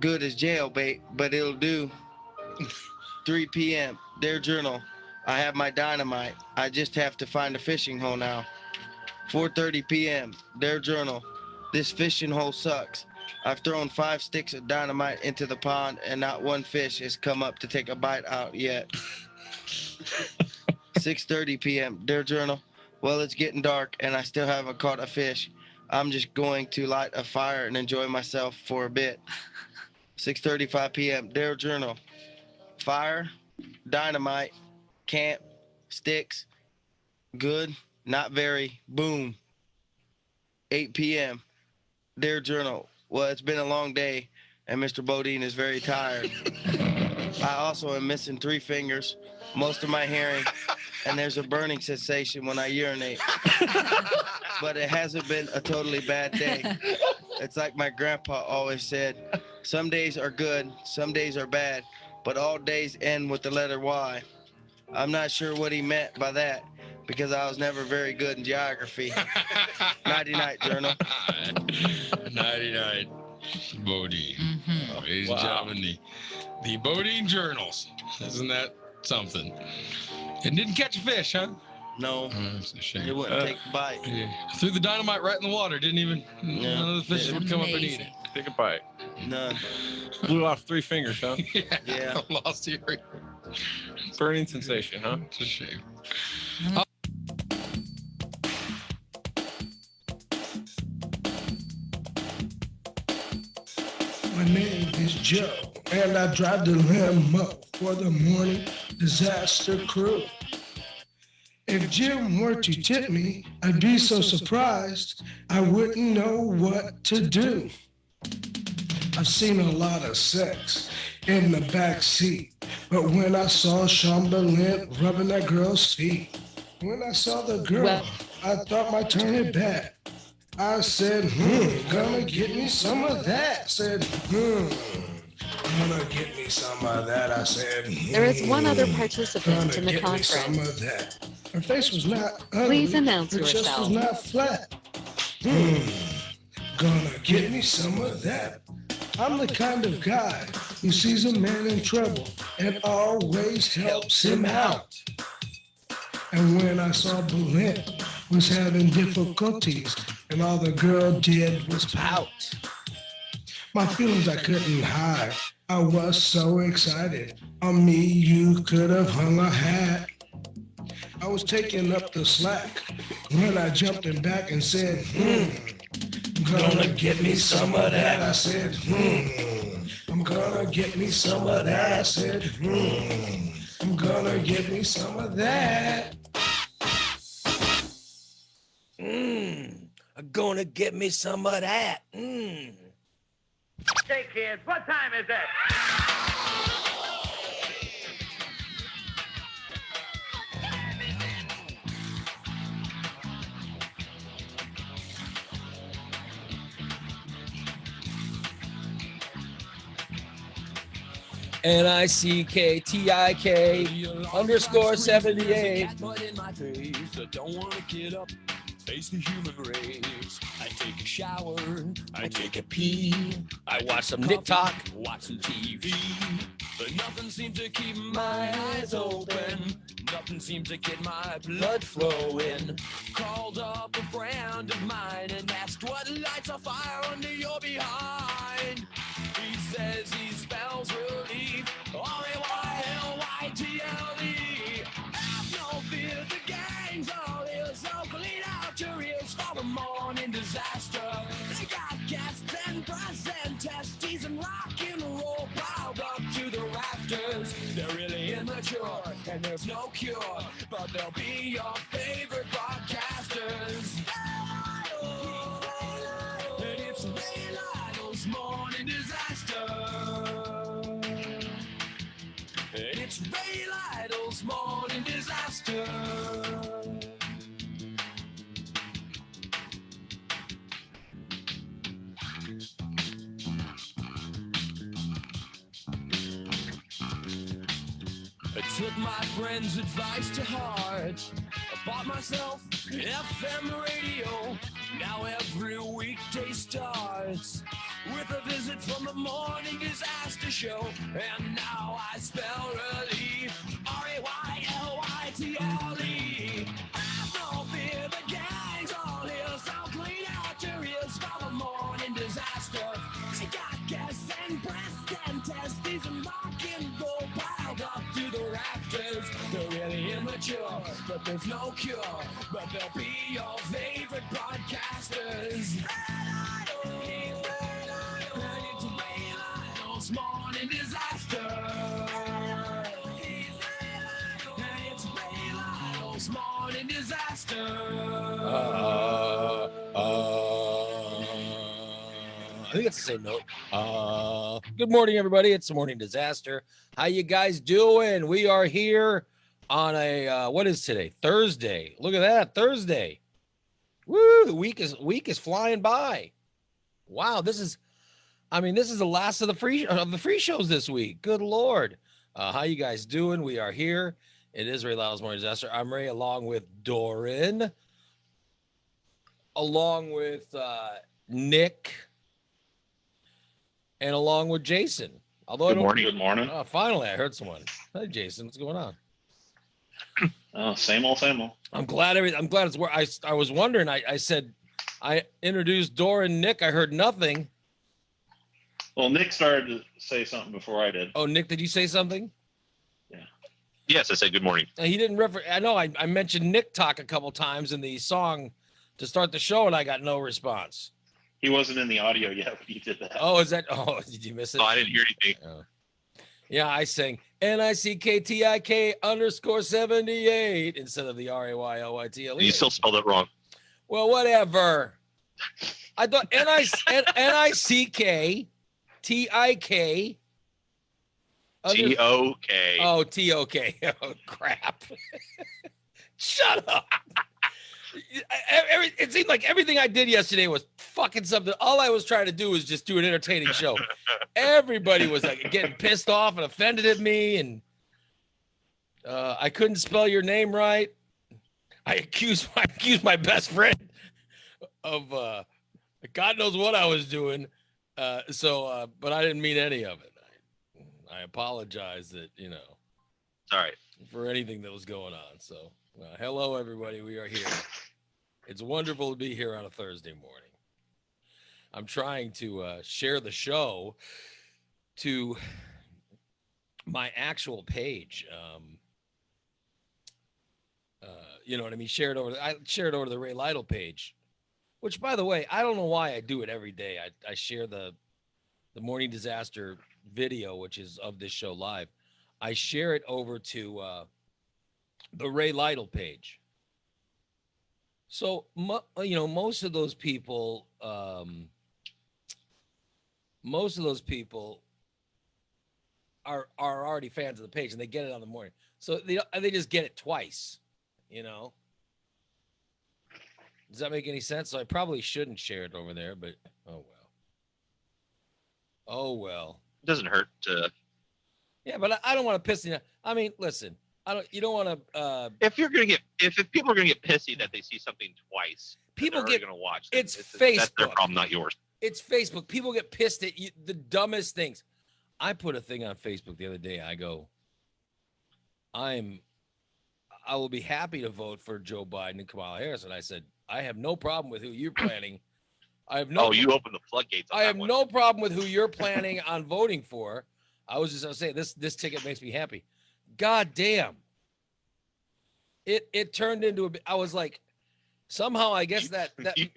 good as jailbait, but it'll do. 3 p.m. Dear Journal, I have my dynamite. I just have to find a fishing hole now. 4:30 p.m. Dear Journal, this fishing hole sucks. I've thrown 5 sticks of dynamite into the pond and not one fish has come up to take a bite out yet. 6:30 p.m. Dear Journal, well, it's getting dark and I still haven't caught a fish. I'm just going to light a fire and enjoy myself for a bit. 6:35 p.m. Dear Journal, fire, dynamite, camp, sticks, good, not very, boom. 8 p.m. Dear Journal, well, it's been a long day and Mr. Bodine is very tired. I also am missing 3 fingers, most of my hearing, and there's a burning sensation when I urinate. But it hasn't been a totally bad day. It's like my grandpa always said, some days are good, some days are bad, but all days end with the letter Y. I'm not sure what he meant by that because I was never very good in geography. Nighty night, Journal. Nighty night, Bodine. Ladies and gentlemen, the Bodine Journals. Isn't that something? It didn't catch a fish, huh? No, That's a shame. it wouldn't take a bite. Yeah. Threw the dynamite right in the water. Didn't even, none of the fishes would come up and eat it. Take a bite. None. Blew off 3 fingers, huh? Yeah. Lost hearing. Burning sensation, huh? It's a shame. My name is Joe, and I drive the limo for the morning disaster crew. If Jim were to tip me, I'd be so surprised I wouldn't know what to do. I've seen a lot of sex in the back seat, but when I saw Chamberlain rubbing that girl's feet, when I saw the girl, I thought might turn it back. I said, gonna get me some of that. Said, gonna get me some of that. I said, There is one other participant in the gonna get me some conference. of that. Her face was not ugly. Please announce her chest yourself. was not flat. Gonna get me some of that. I'm the kind of guy who sees a man in trouble and always helps him out. And when I saw Bolin was having difficulties and all the girl did was pout, my feelings I couldn't hide. I was so excited. On me you could have hung a hat. I was taking up the slack when I jumped in back and said, gonna get me some of that. I said, I'm gonna get me some of that. I said, I'm gonna get me some of that. I'm gonna get me some of that. Hey kids, what time is it? NICKTIK_78. But in my face, I don't want to get up, face the human race. I take a shower, I take a pee, I watch some TikTok. watch some TV, but nothing seems to keep my eyes open. Nothing seems to get my blood flowing. Called up a friend of mine and asked what lights a fire under your behind. He says he spells relief, R-A-Y-L-Y-T-L-E. Have no fear, the gang's all is, so clean out your ears for the morning disaster. They got gas, 10% testes, and rock and roll piled up to the rafters. They're really immature, and there's no cure, but they'll be your favorite broadcasters. And it's Ray Lytle's morning disaster. And it's Ray Lytle's morning disaster. I took my friend's advice to heart. I bought myself an FM radio. Now every weekday starts with a visit from the Morning Disaster Show. And now I spell relief, R-A-Y-L-Y-T-L-E. Have no fear, the gang's all here, so clean out your ears for the Morning Disaster. They got gas and breast and testes and rock and roll piled up to the rafters. They're really immature, but there's no cure. But they'll be your favorite broadcasters. Red Idol, and it's Ray Lytle's Morning Disaster. And it's Ray Lytle's Morning Disaster. I think it's the same note. Good morning, everybody. It's the Morning Disaster. How you guys doing? We are here on a what is today? Thursday. Look at that, Thursday. Woo! The week is flying by. Wow, this is the last of the free shows this week. Good Lord. How you guys doing? We are here. It is Ray Lytle's Morning Disaster. I'm Ray, along with Doran, along with Nick, and along with Jason. Although Good morning. Oh, finally, I heard someone. Hey, Jason, what's going on? Oh, same old. I'm glad it's where I was wondering. I said I introduced Doran, Nick. I heard nothing. Well, Nick started to say something before I did. Oh, Nick, did you say something? Yes, I said good morning. He didn't refer. I know I mentioned Nick Talk a couple times in the song to start the show, and I got no response. He wasn't in the audio yet when he did that. Oh, is that? Oh, did you miss it? Oh, I didn't hear anything. Oh. Yeah, I sang NICKTIK_78 instead of the RAYLYTLE. You still spelled it wrong. Well, whatever. I thought NICKTIK. TOK. Oh, TOK. Oh, crap. Shut up. It seemed like everything I did yesterday was fucking something. All I was trying to do was just do an entertaining show. Everybody was like getting pissed off and offended at me, and I couldn't spell your name right. I accused my best friend of God knows what I was doing. But I didn't mean any of it. I apologize that, All right. for anything that was going on. So, hello, everybody. We are here. It's wonderful to be here on a Thursday morning. I'm trying to share the show to my actual page. You know what I mean? I share it over to the Ray Lytle page, which, by the way, I don't know why I do it every day. I share the Morning Disaster video, which is of this show live. I share it over to the Ray Lytle page. So, most of those people are already fans of the page, and they get it on the morning. So they just get it twice, Does that make any sense? So I probably shouldn't share it over there, but oh well. It doesn't hurt to. Yeah, but I don't want to piss you. I mean, listen, you don't want to. If people are gonna get pissy that they see something twice, people get gonna watch. It's Facebook. That's their problem, not yours. It's Facebook. People get pissed at you, the dumbest things. I put a thing on Facebook the other day. I go, I will be happy to vote for Joe Biden and Kamala Harris, and I said I have no problem with who you're planning. You opened the floodgates. I have no problem with who you're planning on voting for. I was just gonna say this ticket makes me happy. God damn. It turned into I was like, somehow I guess that you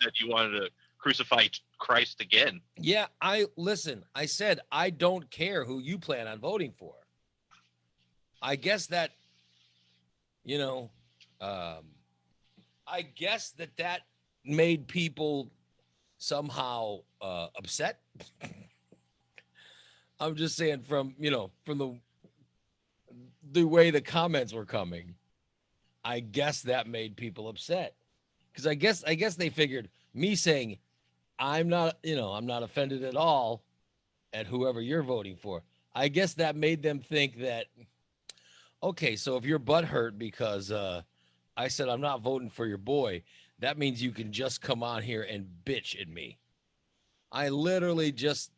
said you wanted to crucify Christ again. Yeah, I said I don't care who you plan on voting for. I guess that, I guess that made people somehow upset. I'm just saying from the way the comments were coming, I guess that made people upset. Because I guess they figured me saying I'm not offended at all at whoever you're voting for. I guess that made them think that, okay, so if your butt hurt because I said I'm not voting for your boy, that means you can just come on here and bitch at me. I literally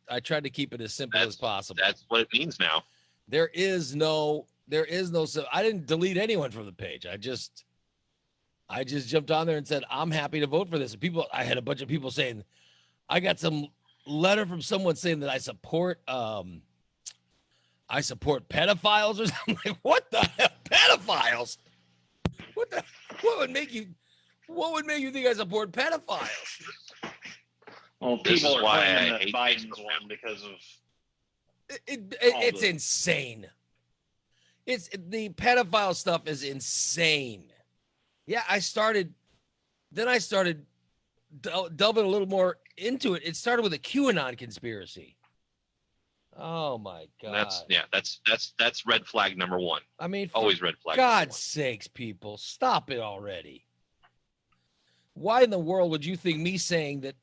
I tried to keep it as simple as possible. That's what it means now. There is no, so I didn't delete anyone from the page. I just jumped on there and said, I'm happy to vote for this. And I had a bunch of people saying, I got some letter from someone saying that I support pedophiles or something. Like, what the hell? Pedophiles? What would make you think I support pedophiles? Well, This people is are why claiming I that hate Biden's Facebook. won because of It's insane. The pedophile stuff is insane. Yeah, I started delving a little more into it. It started with a QAnon conspiracy. Oh my God. That's red flag number one. I mean, Always red flag. God's sakes, people, stop it already. Why in the world would you think me saying,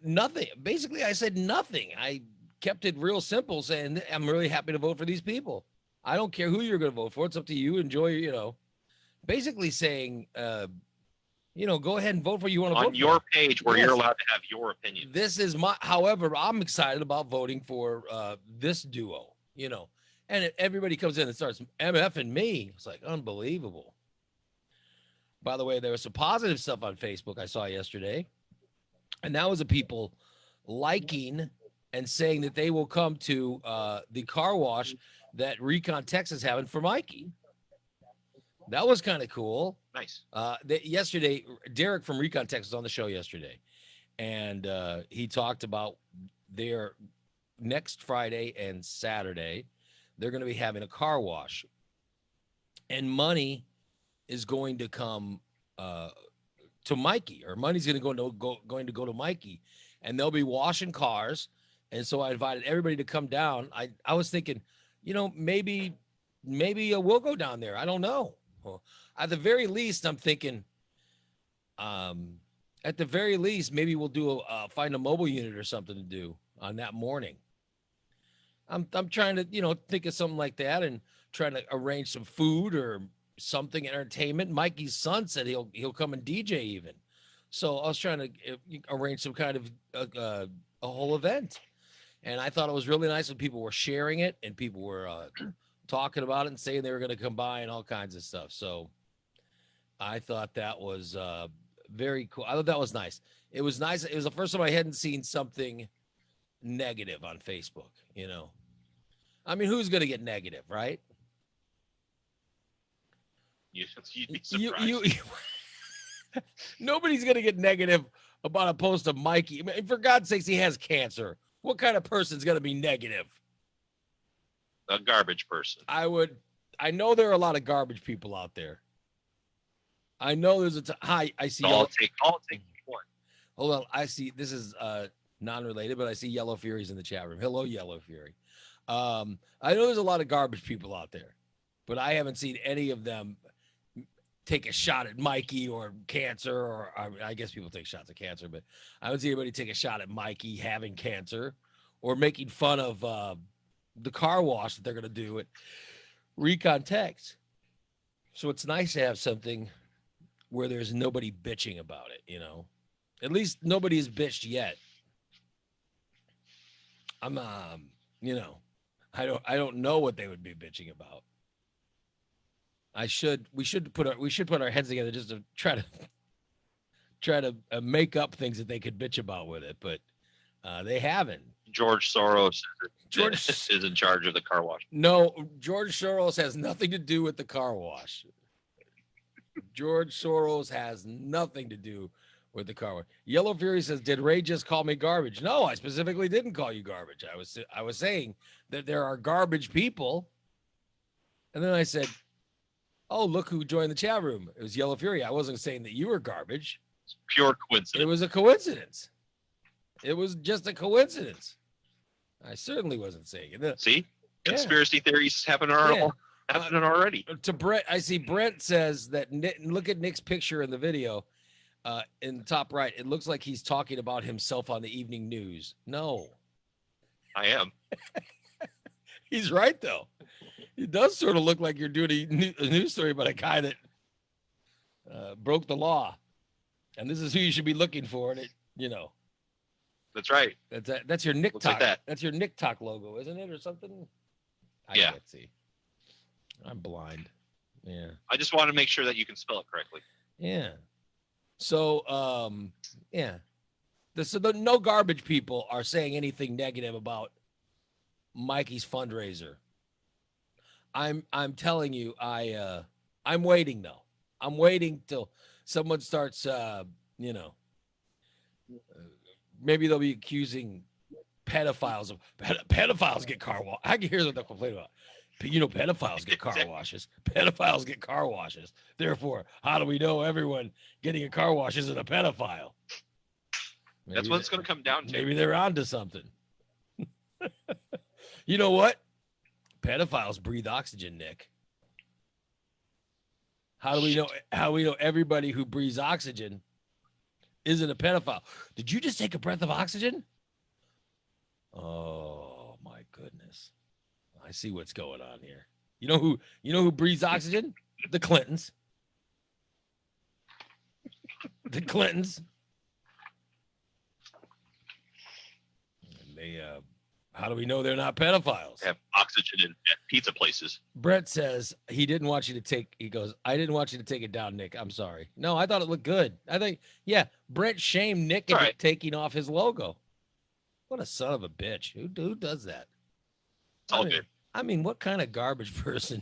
nothing? Basically, I said nothing. I kept it real simple, saying I'm really happy to vote for these people. I don't care who you're going to vote for. It's up to you. Enjoy, basically saying, go ahead and vote for you want to vote on your for. page where Yes. you're allowed to have your opinion. However, I'm excited about voting for this duo, and everybody comes in and starts MFing me. It's like unbelievable. By the way, there was some positive stuff on Facebook I saw yesterday, and that was the people liking and saying that they will come to the car wash that Recon Texas is having for Mikey. That was kind of cool. Nice. Yesterday, Derek from Recon Texas was on the show yesterday, and he talked about their next Friday and Saturday, they're going to be having a car wash, and money is going to come to Mikey, or money's going to go to Mikey, and they'll be washing cars. And so I invited everybody to come down. I was thinking, maybe we'll go down there. I don't know. At the very least, I'm thinking, maybe we'll do find a mobile unit or something to do on that morning. I'm trying to, think of something like that and trying to arrange some food or something, entertainment. Mikey's son said he'll come and DJ even. So I was trying to arrange some kind of a whole event. And I thought it was really nice when people were sharing it and people were talking about it and saying they were going to come by and all kinds of stuff. So I thought that was very cool. I thought that was nice. It was nice. It was the first time I hadn't seen something negative on Facebook, I mean, who's going to get negative, right? You'd be surprised. Nobody's going to get negative about a post of Mikey. I mean, for God's sakes, he has cancer. What kind of person's going to be negative? A garbage person. I know there are a lot of garbage people out there. I know there's hi, I see. I'll take one. Hold on. I see, this is non-related, but I see Yellow Fury's in the chat room. Hello, Yellow Fury. I know there's a lot of garbage people out there, but I haven't seen any of them take a shot at Mikey or cancer, or I guess people take shots at cancer, but I haven't seen anybody take a shot at Mikey having cancer or making fun of the car wash that they're going to do at Recon Tex. So it's nice to have something where there's nobody bitching about it, At least nobody's bitched yet. I'm, I don't know what they would be bitching about. We should put our heads together just to try to make up things that they could bitch about with it, but they haven't. George Soros is in charge of the car wash. No, George Soros has nothing to do with the car wash. George Soros has nothing to do with the car wash. Yellow Fury says, "Did Ray just call me garbage?" No, I specifically didn't call you garbage. I was saying that there are garbage people, and then I said, "Oh, look who joined the chat room." It was Yellow Fury. I wasn't saying that you were garbage. It's pure coincidence. It was a coincidence. It was just a coincidence. I certainly wasn't saying it. See, conspiracy theories happening already. To Brent, I see Brent says that look at Nick's picture in the video in the top right. It looks like he's talking about himself on the evening news. No, I am. He's right though. It does sort of look like you're doing a news story about a guy that broke the law. And this is who you should be looking for. And it, you know, That's right. that's your Nick Looks like Talk. that. That's your Nick Talk logo, isn't it, or something? I Yeah. can't see. I'm blind. Yeah. I just want to make sure that you can spell it correctly. Yeah. So, yeah. The no garbage people are saying anything negative about Mikey's fundraiser. I'm telling you, I'm waiting though. I'm waiting till someone starts, you know, maybe they'll be accusing pedophiles of pedophiles get car wash. I can hear what they'll complain about. You know, pedophiles get car washes. Pedophiles get car washes. Therefore, how do we know everyone getting a car wash isn't a pedophile? That's what it's going to come down to. Maybe they're onto something. You know what? Pedophiles breathe oxygen, Nick. How do we know? How we know everybody who breathes oxygen isn't a pedophile? Did you just take a breath of oxygen? Oh my goodness! I see what's going on here. You know who breathes oxygen? The Clintons. The Clintons. And they how do we know they're not pedophiles? They have oxygen at pizza places. Brett says he didn't want you to take. He goes, I didn't want you to take it down, Nick. I'm sorry. No, I thought it looked good. I think, yeah, Brett shamed Nick into taking off his logo. What a son of a bitch. Who does that? It's all good. I mean, what kind of garbage person?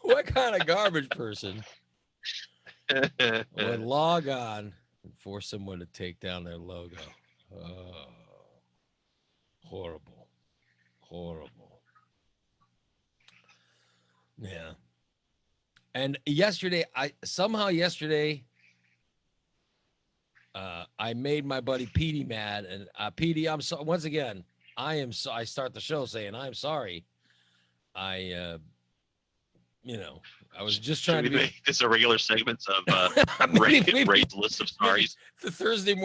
What kind of garbage person would log on and force someone to take down their logo? Oh, horrible. Horrible. Yeah. And yesterday, I made my buddy Petey mad, and Petey, I'm so once again, I start the show saying I'm sorry. I was just trying to make this a regular segment of Ray's list of sorries. The Thursday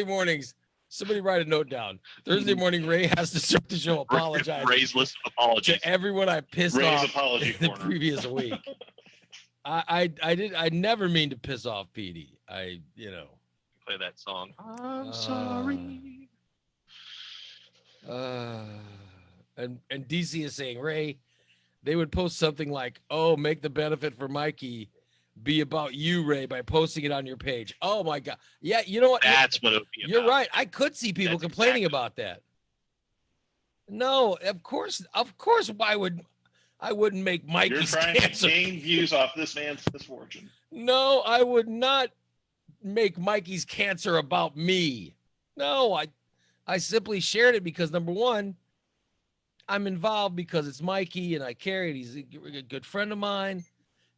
mornings, somebody write a note down. Thursday morning, Ray has to start the show apologizing. Ray's list of apologies to everyone I pissed Ray's off apology the corner. previous week. I never mean to piss off Petey. Play that song. I'm sorry. And DC is saying, Ray, they would post something like, "Oh, make the benefit for Mikey be about you, Ray, by posting it on your page." Oh my God. Yeah, you know what? That's what it would be about. You're right. I could see people complaining about that. No, of course. I wouldn't make Mikey's You're trying cancer. to gain views off this man's misfortune. No, I would not make Mikey's cancer about me. No, I simply shared it because, number one, I'm involved because it's Mikey and I care it. He's a good friend of mine.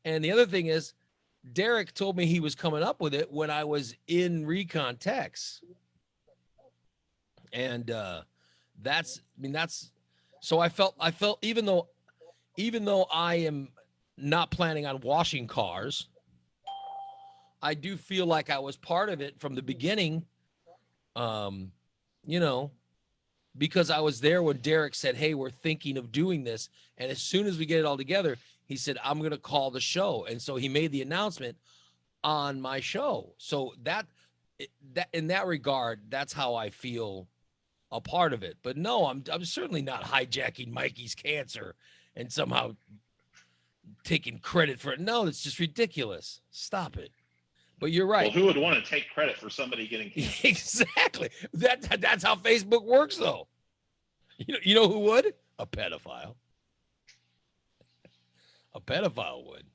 And the other thing is, Derek told me he was coming up with it when I was in Recon Techs. And so I felt even though I am not planning on washing cars, I do feel like I was part of it from the beginning. Because I was there when Derek said, "Hey, we're thinking of doing this." And as soon as we get it all together, he said, "I'm going to call the show." And so he made the announcement on my show. So that in that regard, that's how I feel a part of it. But no, I'm certainly not hijacking Mikey's cancer and somehow taking credit for it. No, it's just ridiculous. Stop it. But you're right. Well, who would want to take credit for somebody getting cancer? Exactly. That's how Facebook works, though. You know who would? A pedophile. A pedophile would.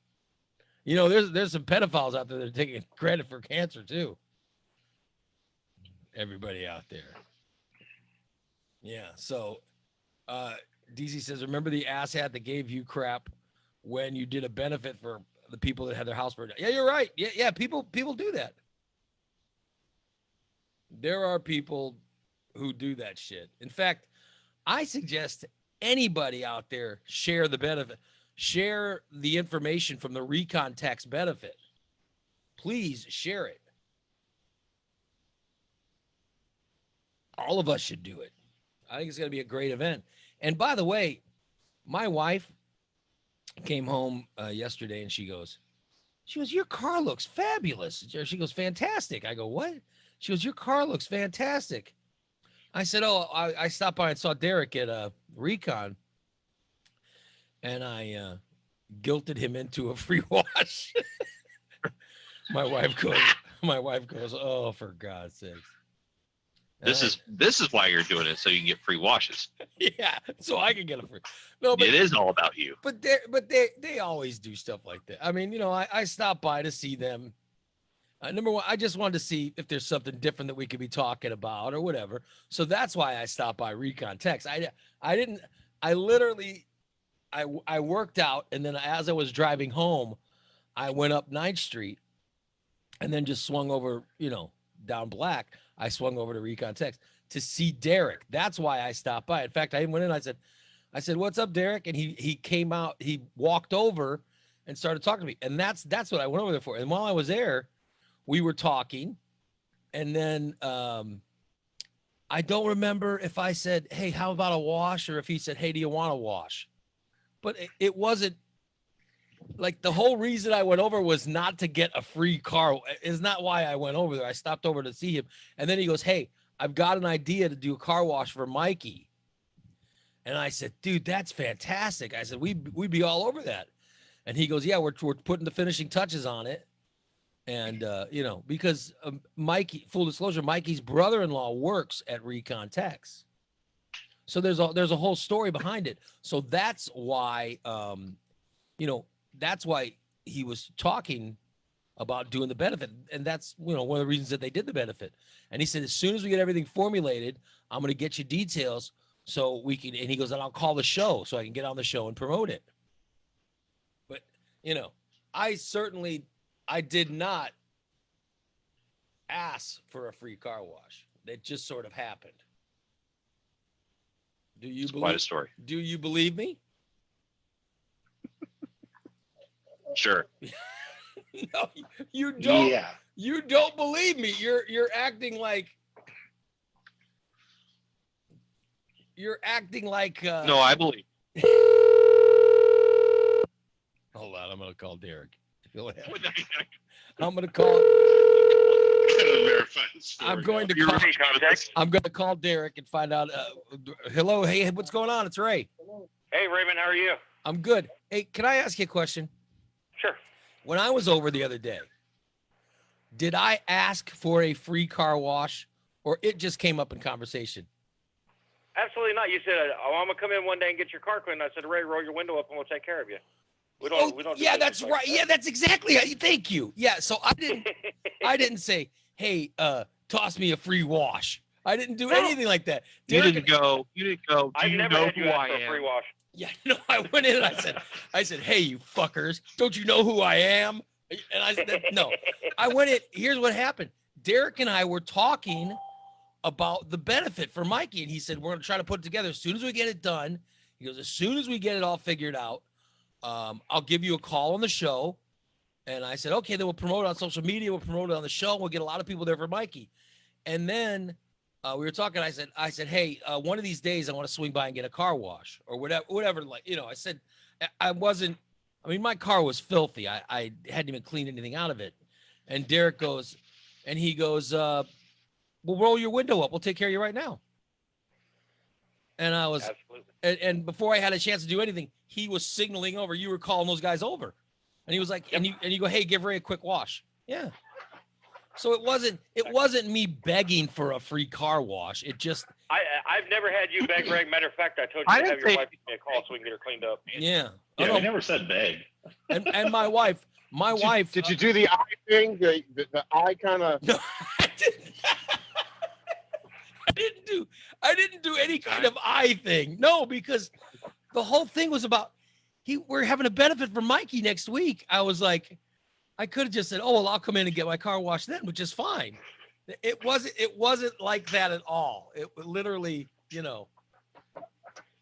There's some pedophiles out there that are taking credit for cancer too. Everybody out there. Yeah. So, DC says, remember the asshat that gave you crap when you did a benefit for the people that had their house burned down? Yeah, you're right. Yeah. People do that. There are people who do that shit. In fact, I suggest anybody out there share the benefit, share the information from the Recon Techs benefit. Please share it. All of us should do it. I think it's going to be a great event. And by the way, my wife came home yesterday and she goes, your car looks fabulous. She goes, fantastic. I go, what? She goes, your car looks fantastic. I said, oh, I stopped by and saw Derek at Recon, and I guilted him into a free wash. My wife goes, oh, for God's sakes. This is why you're doing it, so you can get free washes. Yeah, so I can get a free. No, but it is all about you. But they always do stuff like that. I mean, I stopped by to see them. Number one, I just wanted to see if there's something different that we could be talking about or whatever. So that's why I stopped by Recon Tex. I worked out, and then as I was driving home, I went up 9th Street and then just swung over, down Black. I swung over to Recon Tex to see Derek. That's why I stopped by. In fact, I went in, I said, what's up, Derek? And he came out, he walked over and started talking to me. And that's what I went over there for. And while I was there, we were talking. And then I don't remember if I said, hey, how about a wash? Or if he said, hey, do you want a wash? But it wasn't like the whole reason I went over was not to get a free car. Is not why I went over there. I stopped over to see him. And then he goes, hey, I've got an idea to do a car wash for Mikey. And I said, dude, that's fantastic. I said, we'd be all over that. And he goes, yeah, we're putting the finishing touches on it. And, because Mikey, full disclosure, Mikey's brother-in-law works at Recon Tex. So there's a whole story behind it. So that's why, that's why he was talking about doing the benefit. And that's, one of the reasons that they did the benefit. And he said, as soon as we get everything formulated, I'm going to get you details so we can, and he goes, and I'll call the show so I can get on the show and promote it. But, I did not ask for a free car wash. It just sort of happened. Quite a story. Do you believe me? Sure. No, you don't. Yeah. You don't believe me. You're acting like. You're acting like. No, I believe. Hold on, I'm gonna call Derek. Go ahead. I'm gonna call. I'm going to call Derek and find out. Hello, hey, what's going on? It's Ray. Hey, Raymond, how are you? I'm good. Hey, can I ask you a question? Sure. When I was over the other day, did I ask for a free car wash, or it just came up in conversation? Absolutely not. You said, "Oh, I'm gonna come in one day and get your car cleaned." I said, "Ray, roll your window up and we'll take care of you." We don't. Yeah, that's right. Yeah, that's exactly. Thank you. Yeah, so I didn't say, "Hey, toss me a free wash." I didn't do anything like that. You didn't go. I've never had you ask for a free wash. Yeah, no, I went in and I said, hey, you fuckers, don't you know who I am? And I said, no, I went in. Here's what happened. Derek and I were talking about the benefit for Mikey. And he said, we're going to try to put it together as soon as we get it done. He goes, as soon as we get it all figured out, I'll give you a call on the show. And I said, okay, then we'll promote it on social media. We'll promote it on the show. We'll get a lot of people there for Mikey. And then we were talking. I said, hey, one of these days I want to swing by and get a car wash or whatever. Like, I said, my car was filthy. I hadn't even cleaned anything out of it. And Derek goes, we'll roll your window up. We'll take care of you right now. And I was, and before I had a chance to do anything, he was signaling over. You were calling those guys over. And he was like, and you go, hey, give Ray a quick wash. Yeah. So it wasn't me begging for a free car wash. It just. I've never had you beg, Ray. Matter of fact, I told you to have your wife give me a call so we can get her cleaned up. Yeah. Yeah, we never said beg. And my wife. Did you do the eye thing? The eye kind of. No, I didn't. I didn't do any kind of eye thing. No, because the whole thing was about we're having a benefit for Mikey next week. I was like, I could have just said, oh, well, I'll come in and get my car washed then, which is fine. It wasn't like that at all. It literally,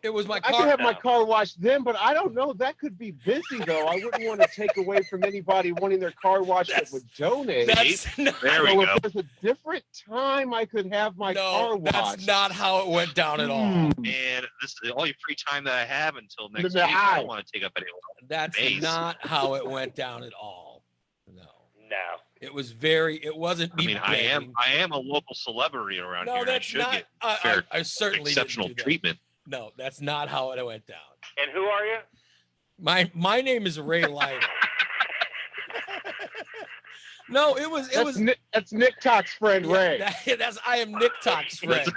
It was my I car. could have my car washed then, but I don't know. That could be busy though. I wouldn't want to take away from anybody wanting their car washed that would donate. There we So go. if there's a different time I could have my car washed. That's not how it went down at all. And this is the only free time that I have until next week. I don't want to take up any more That's space. not how it went down at all. No. No. It was very. It wasn't me. I mean, begging. I am a local celebrity around No, here. And I that's should not. get I fair, certainly exceptional didn't do that. treatment. No, that's not how it went down. And who are you? My name is Ray Lytle. No, it was. That's Nick Tock's friend Ray. I am Nick Tock's friend.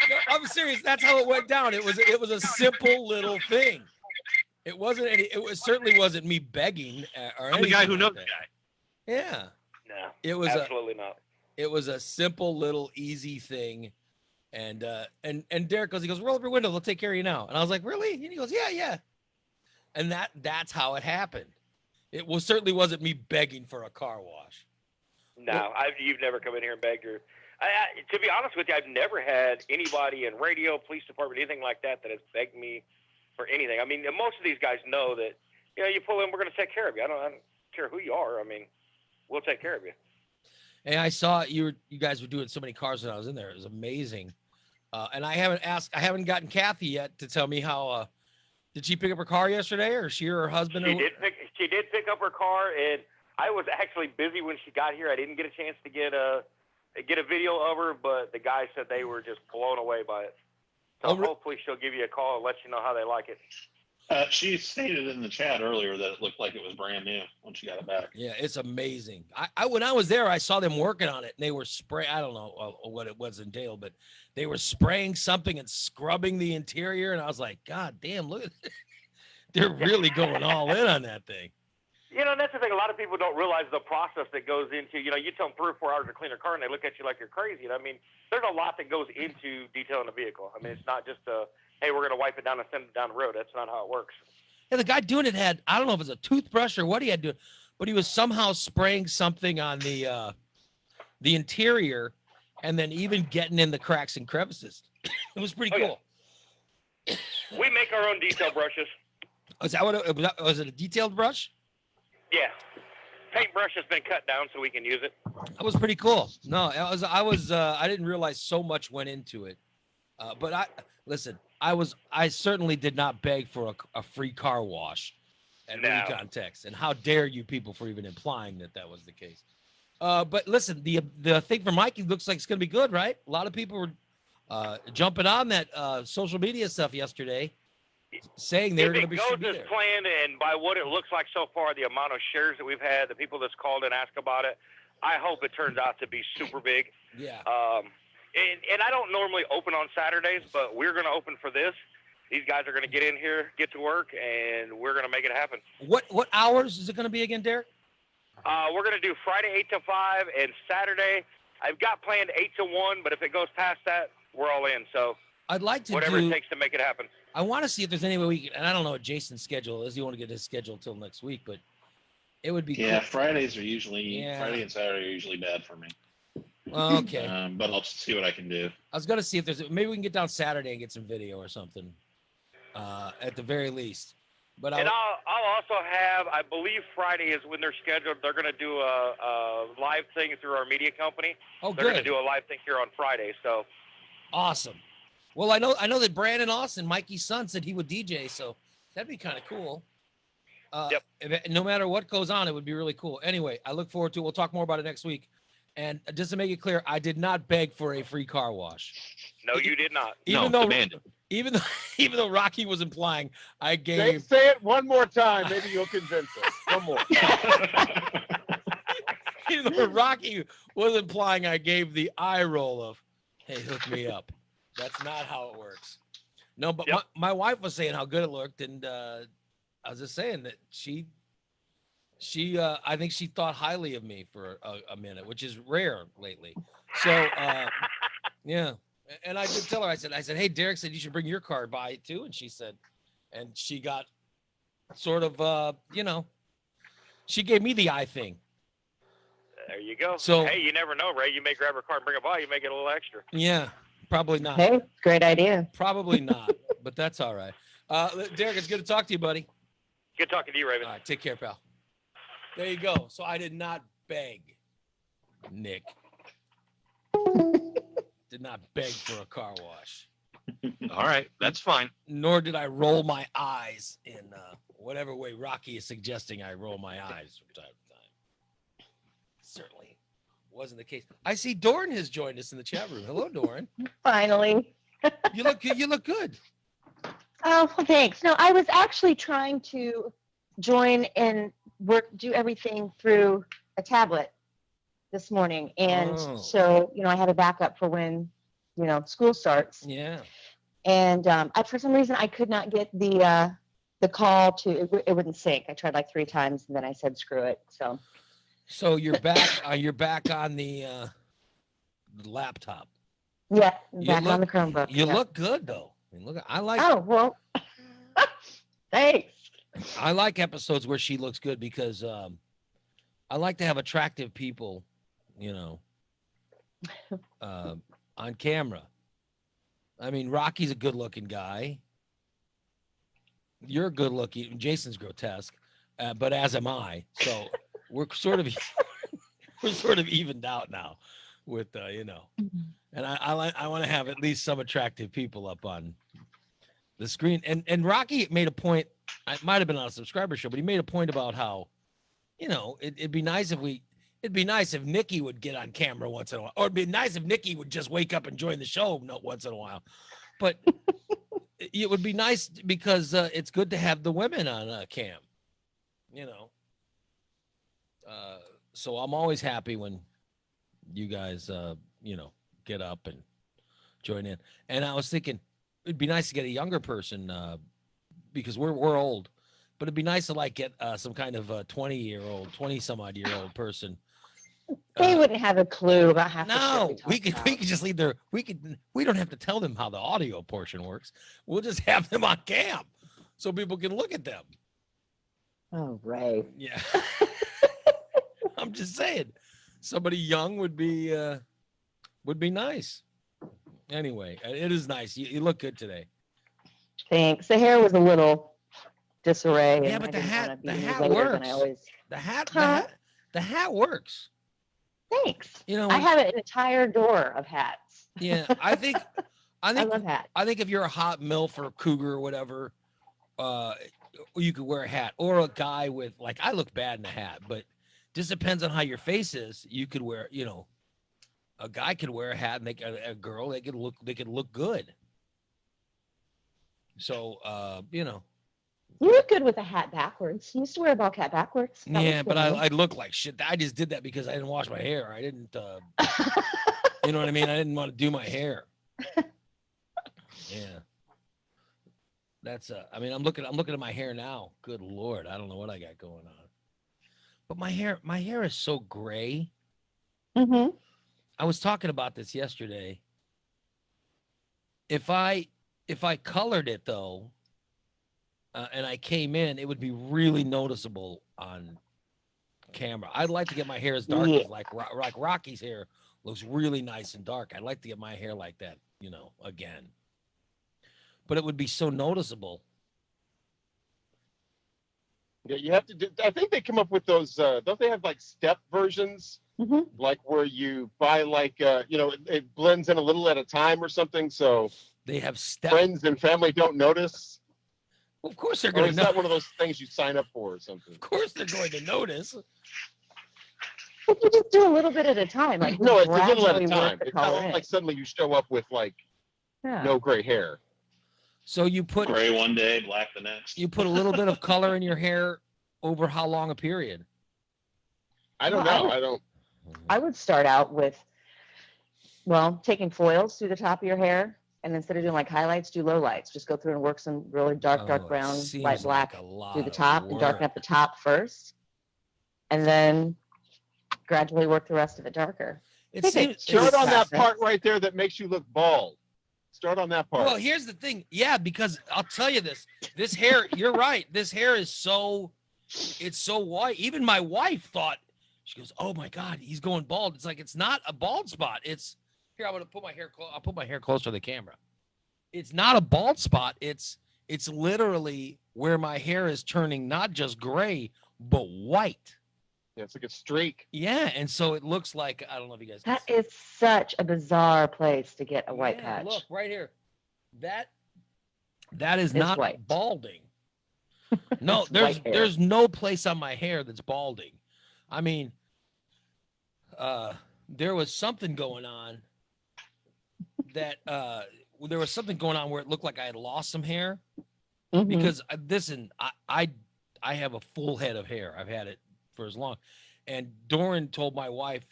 No, I'm serious. That's how it went down. It was a simple little thing. It wasn't any. Certainly wasn't me begging or anything. I'm the guy who like knows that. the guy. Yeah. No. It was absolutely not. It was a simple little easy thing. And Derek goes, roll up your window, they'll take care of you now. And I was like, really? And he goes, yeah. And that's how it happened. It certainly wasn't me begging for a car wash. No, you've never come in here and begged her. To be honest with you, I've never had anybody in radio, police department, anything like that has begged me for anything. I mean, most of these guys know that, you pull in, we're going to take care of you. I don't care who you are. I mean, we'll take care of you. Hey, I saw you guys were doing so many cars when I was in there. It was amazing. And I haven't gotten Kathy yet to tell me how, did she pick up her car yesterday, or she or her husband? She did pick up her car, and I was actually busy when she got here. I didn't get a chance to get a video of her, but the guys said they were just blown away by it. So hopefully she'll give you a call and let you know how they like it. She stated in the chat earlier that it looked like it was brand new when she got it back. Yeah, it's amazing. I when I was there, I saw them working on it, and they were spraying. I don't know what it was entailed, but they were spraying something and scrubbing the interior, and I was like, God damn, look at this. They're really going all in on that thing. That's the thing. A lot of people don't realize the process that goes into, you tell them 3 or 4 hours to clean their car, and they look at you like you're crazy. I mean, there's a lot that goes into detailing a vehicle. I mean, it's not just hey, we're going to wipe it down and send it down the road. That's not how it works. Yeah, the guy doing it had, I don't know if it was a toothbrush or what he had to do, but he was somehow spraying something on the interior and then even getting in the cracks and crevices. It was pretty cool. Yeah. We make our own detail brushes. Was that what it was? Was it a detailed brush? Yeah. Paintbrush has been cut down so we can use it. That was pretty cool. No, I didn't realize so much went into it. But I certainly did not beg for a free car wash at any context. And how dare you people for even implying that was the case. But listen, the thing for Mikey looks like it's going to be good, right? A lot of people were jumping on that social media stuff yesterday, saying they were going to be If it goes as planned, and by what it looks like so far, the amount of shares that we've had, the people that's called and asked about it, I hope it turns out to be super big. Yeah. And I don't normally open on Saturdays, but we're going to open for this. These guys are going to get in here, get to work, and we're going to make it happen. What hours is it going to be again, Derek? We're going to do Friday 8 to 5, and Saturday I've got planned 8 to 1. But if it goes past that, we're all in. So I'd like to whatever it takes to make it happen. I want to see if there's any way we can, and I don't know what Jason's schedule is. You want to get his schedule till next week, but it would be Yeah, cool. Fridays are usually Friday and Saturday are usually bad for me. Well, okay. But I'll see what I can do. I was gonna see if maybe we can get down Saturday and get some video or something, at the very least. But I'll also have, I believe Friday is when they're scheduled. They're going to do a live thing through our media company. Oh, they're going to do a live thing here on Friday. So awesome. Well, I know that Brandon Austin, Mikey's son, said he would DJ, so that'd be kind of cool. No matter what goes on, it would be really cool. Anyway, I look forward to it. We'll talk more about it next week. And just to make it clear, I did not beg for a free car wash. No, you did not. Even though Rocky was implying, I gave. Say it one more time. Maybe you'll convince us. One more. Even though Rocky was implying, I gave the eye roll of, "Hey, hook me up." That's not how it works. No, but my wife was saying how good it looked, and I was just saying that she I think she thought highly of me for a minute, which is rare lately. So yeah. And I did tell her, I said, hey, Derek said you should bring your car by too. And she said, and she got sort of, she gave me the eye thing. There you go. So, hey, you never know, Ray. You may grab her car and bring it by. You may get a little extra. Yeah. Probably not. Hey, great idea. Probably not, but that's all right. Derek, it's good to talk to you, buddy. Good talking to you, Raven. All right, take care, pal. There you go. So I did not beg, Nick. Did not beg for a car wash. All right, that's fine. Nor did I roll my eyes in whatever way Rocky is suggesting I roll my eyes from time to time. Certainly wasn't the case. I see Doran has joined us in the chat room. Hello, Doran. Finally. You look good. Oh, well, thanks. No, I was actually trying to join and do everything through a tablet this morning. And so, I had a backup for when, school starts. Yeah. And for some reason, I could not get the call to, it wouldn't sync. I tried like 3 times and then I said, screw it. So you're back. You're back on the laptop. Yeah, back on the Chromebook. You look good though. I mean, I like. Oh well, thanks. I like episodes where she looks good because I like to have attractive people, on camera. I mean, Rocky's a good-looking guy. You're good-looking. Jason's grotesque, but as am I. So we're sort of evened out now with And I want to have at least some attractive people up on the screen. And Rocky made a point. It might have been on a subscriber show, but he made a point about how, it'd be nice if Nikki would get on camera once in a while, or it'd be nice if Nikki would just wake up and join the show once in a while. But it would be nice because it's good to have the women on cam, So I'm always happy when you guys, get up and join in. And I was thinking it'd be nice to get a younger person because we're old, but it'd be nice to get some kind of 20-some-odd-year-old person. They wouldn't have a clue about half. No, we could just leave their. We don't have to tell them how the audio portion works. We'll just have them on cam so people can look at them. Oh, right. Yeah. I'm just saying, somebody young would be nice. Anyway, it is nice. You look good today. Thanks. The hair was a little disarray. Yeah, but the hat works. The hat works. Thanks. I have an entire door of hats. Yeah, I think I love hats. I think if you're a hot MILF or cougar or whatever, you could wear a hat. Or a guy with I look bad in a hat, but just depends on how your face is. You could wear, a guy could wear a hat, and a girl they could look good. So You look good with a hat backwards. You used to wear a ball cap backwards. Yeah, but I look like shit. I just did that because I didn't wash my hair. I didn't, you know what I mean? I didn't want to do my hair. Yeah. That's I mean, I'm looking at my hair now. Good Lord, I don't know what I got going on. But my hair is so gray. Mm-hmm. I was talking about this yesterday. If I colored it though, and I came in, it would be really noticeable on camera. I'd like to get my hair as dark as like Rocky's hair looks really nice and dark. I'd like to get my hair like that, again. But it would be so noticeable. Yeah, you have to do. I think they come up with those. Don't they have step versions? Mm-hmm. Where you buy it blends in a little at a time or something. So they have friends and family don't notice. Well, of course they're going to. Is that one of those things you sign up for or something? Of course they're going to notice. If you just do a little bit at a time, no, it's a little at a time. It's not like suddenly you show up with no gray hair. So you put gray one day, black the next. You put a little bit of color in your hair over how long a period? I don't know. I would start out with, taking foils through the top of your hair, and instead of doing highlights, do low lights. Just go through and work some really dark brown, light black through the top, and darken up the top first, and then gradually work the rest of it darker. Start on that part right there that makes you look bald. Start on that part. Well, here's the thing. Yeah, because I'll tell you this hair, you're right. This hair is it's so white. Even my wife thought, she goes, oh my God, he's going bald. It's it's not a bald spot. It's Here, I'm gonna put my hair. I'll put my hair closer to the camera. It's not a bald spot. It's literally where my hair is turning not just gray but white. Yeah, it's like a streak. Yeah, and so it looks like, I don't know if you guys can That is such a bizarre place to get a white yeah, patch. Look right here. That is It's not white. balding. No, It's white hair. there's no place on my hair that's balding. I mean, there was something going on that there was something going on where it looked like I had lost some hair Mhm. because I have a full head of hair. I've had it for as long. And Doran told my wife,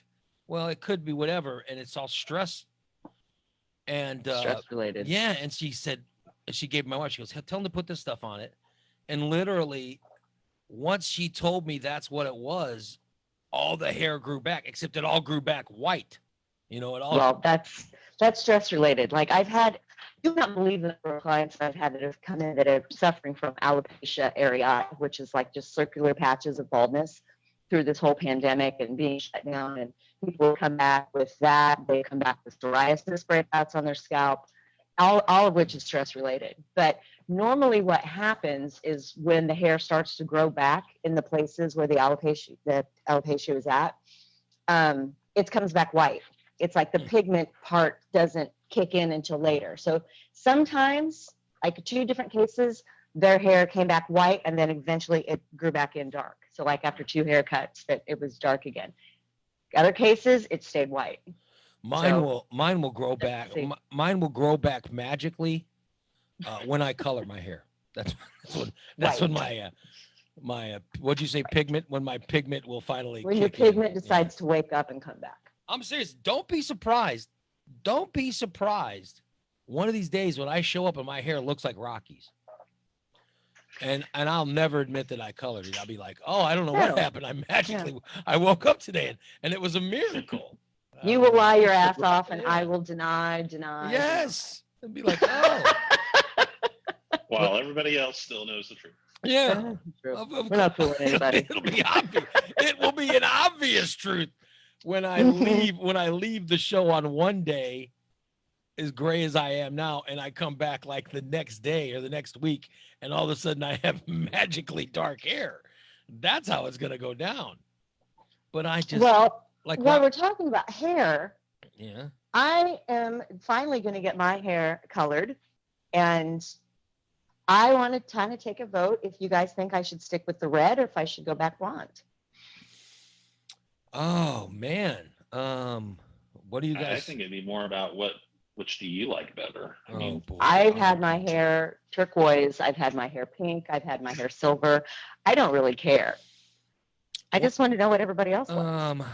well, it could be whatever, and it's all stress. And Stress related. yeah, and she said, she gave my wife, she goes, tell him to put this stuff on it. And literally, once she told me that's what it was, all the hair grew back, except it all grew back white. You know, it all. Well, that's stress related. Like you would not believe the number of clients I've had that have come in that are suffering from alopecia areata, which is like just circular patches of baldness through this whole pandemic and being shut down. And people come back with that. They come back with psoriasis breakouts on their scalp, all of which is stress related. But normally what happens is when the hair starts to grow back in the places where the alopecia is at, it comes back white. It's like the pigment part doesn't kick in until later. So sometimes, like 2 different cases, their hair came back white and then eventually it grew back in dark. So like after 2 haircuts, that it was dark again. Other cases, it stayed white. Mine will grow back. see. Mine will grow back magically when I color my hair. That's when my what'd you say, pigment? When my pigment will finally. When your kick in. pigment decides to wake up and come back. I'm serious. Don't be surprised. Don't be surprised. One of these days when I show up and my hair looks like Rocky's. And I'll never admit that I colored it. I'll be like, oh, I don't know what happened. I woke up today and it was a miracle. You will lie your ass off and I will deny. Yes. It'd be like, oh. While everybody else still knows the truth. Yeah. We're not fooling anybody. It'll be obvious. It will be an obvious truth when I leave the show on one day as gray as I am now, and I come back like the next day or the next week, and all of a sudden I have magically dark hair. That's how it's gonna go down. But I just while what? we're talking about hair, Yeah. I am finally going to get my hair colored, and I want to kind of take a vote if you guys think I should stick with the red or if I should go back blonde. Oh man. What do you guys I think it'd be more about which do you like better? I mean, boy. I've had my hair turquoise. I've had my hair pink. I've had my hair silver. I don't really care. I just want to know what everybody else wants.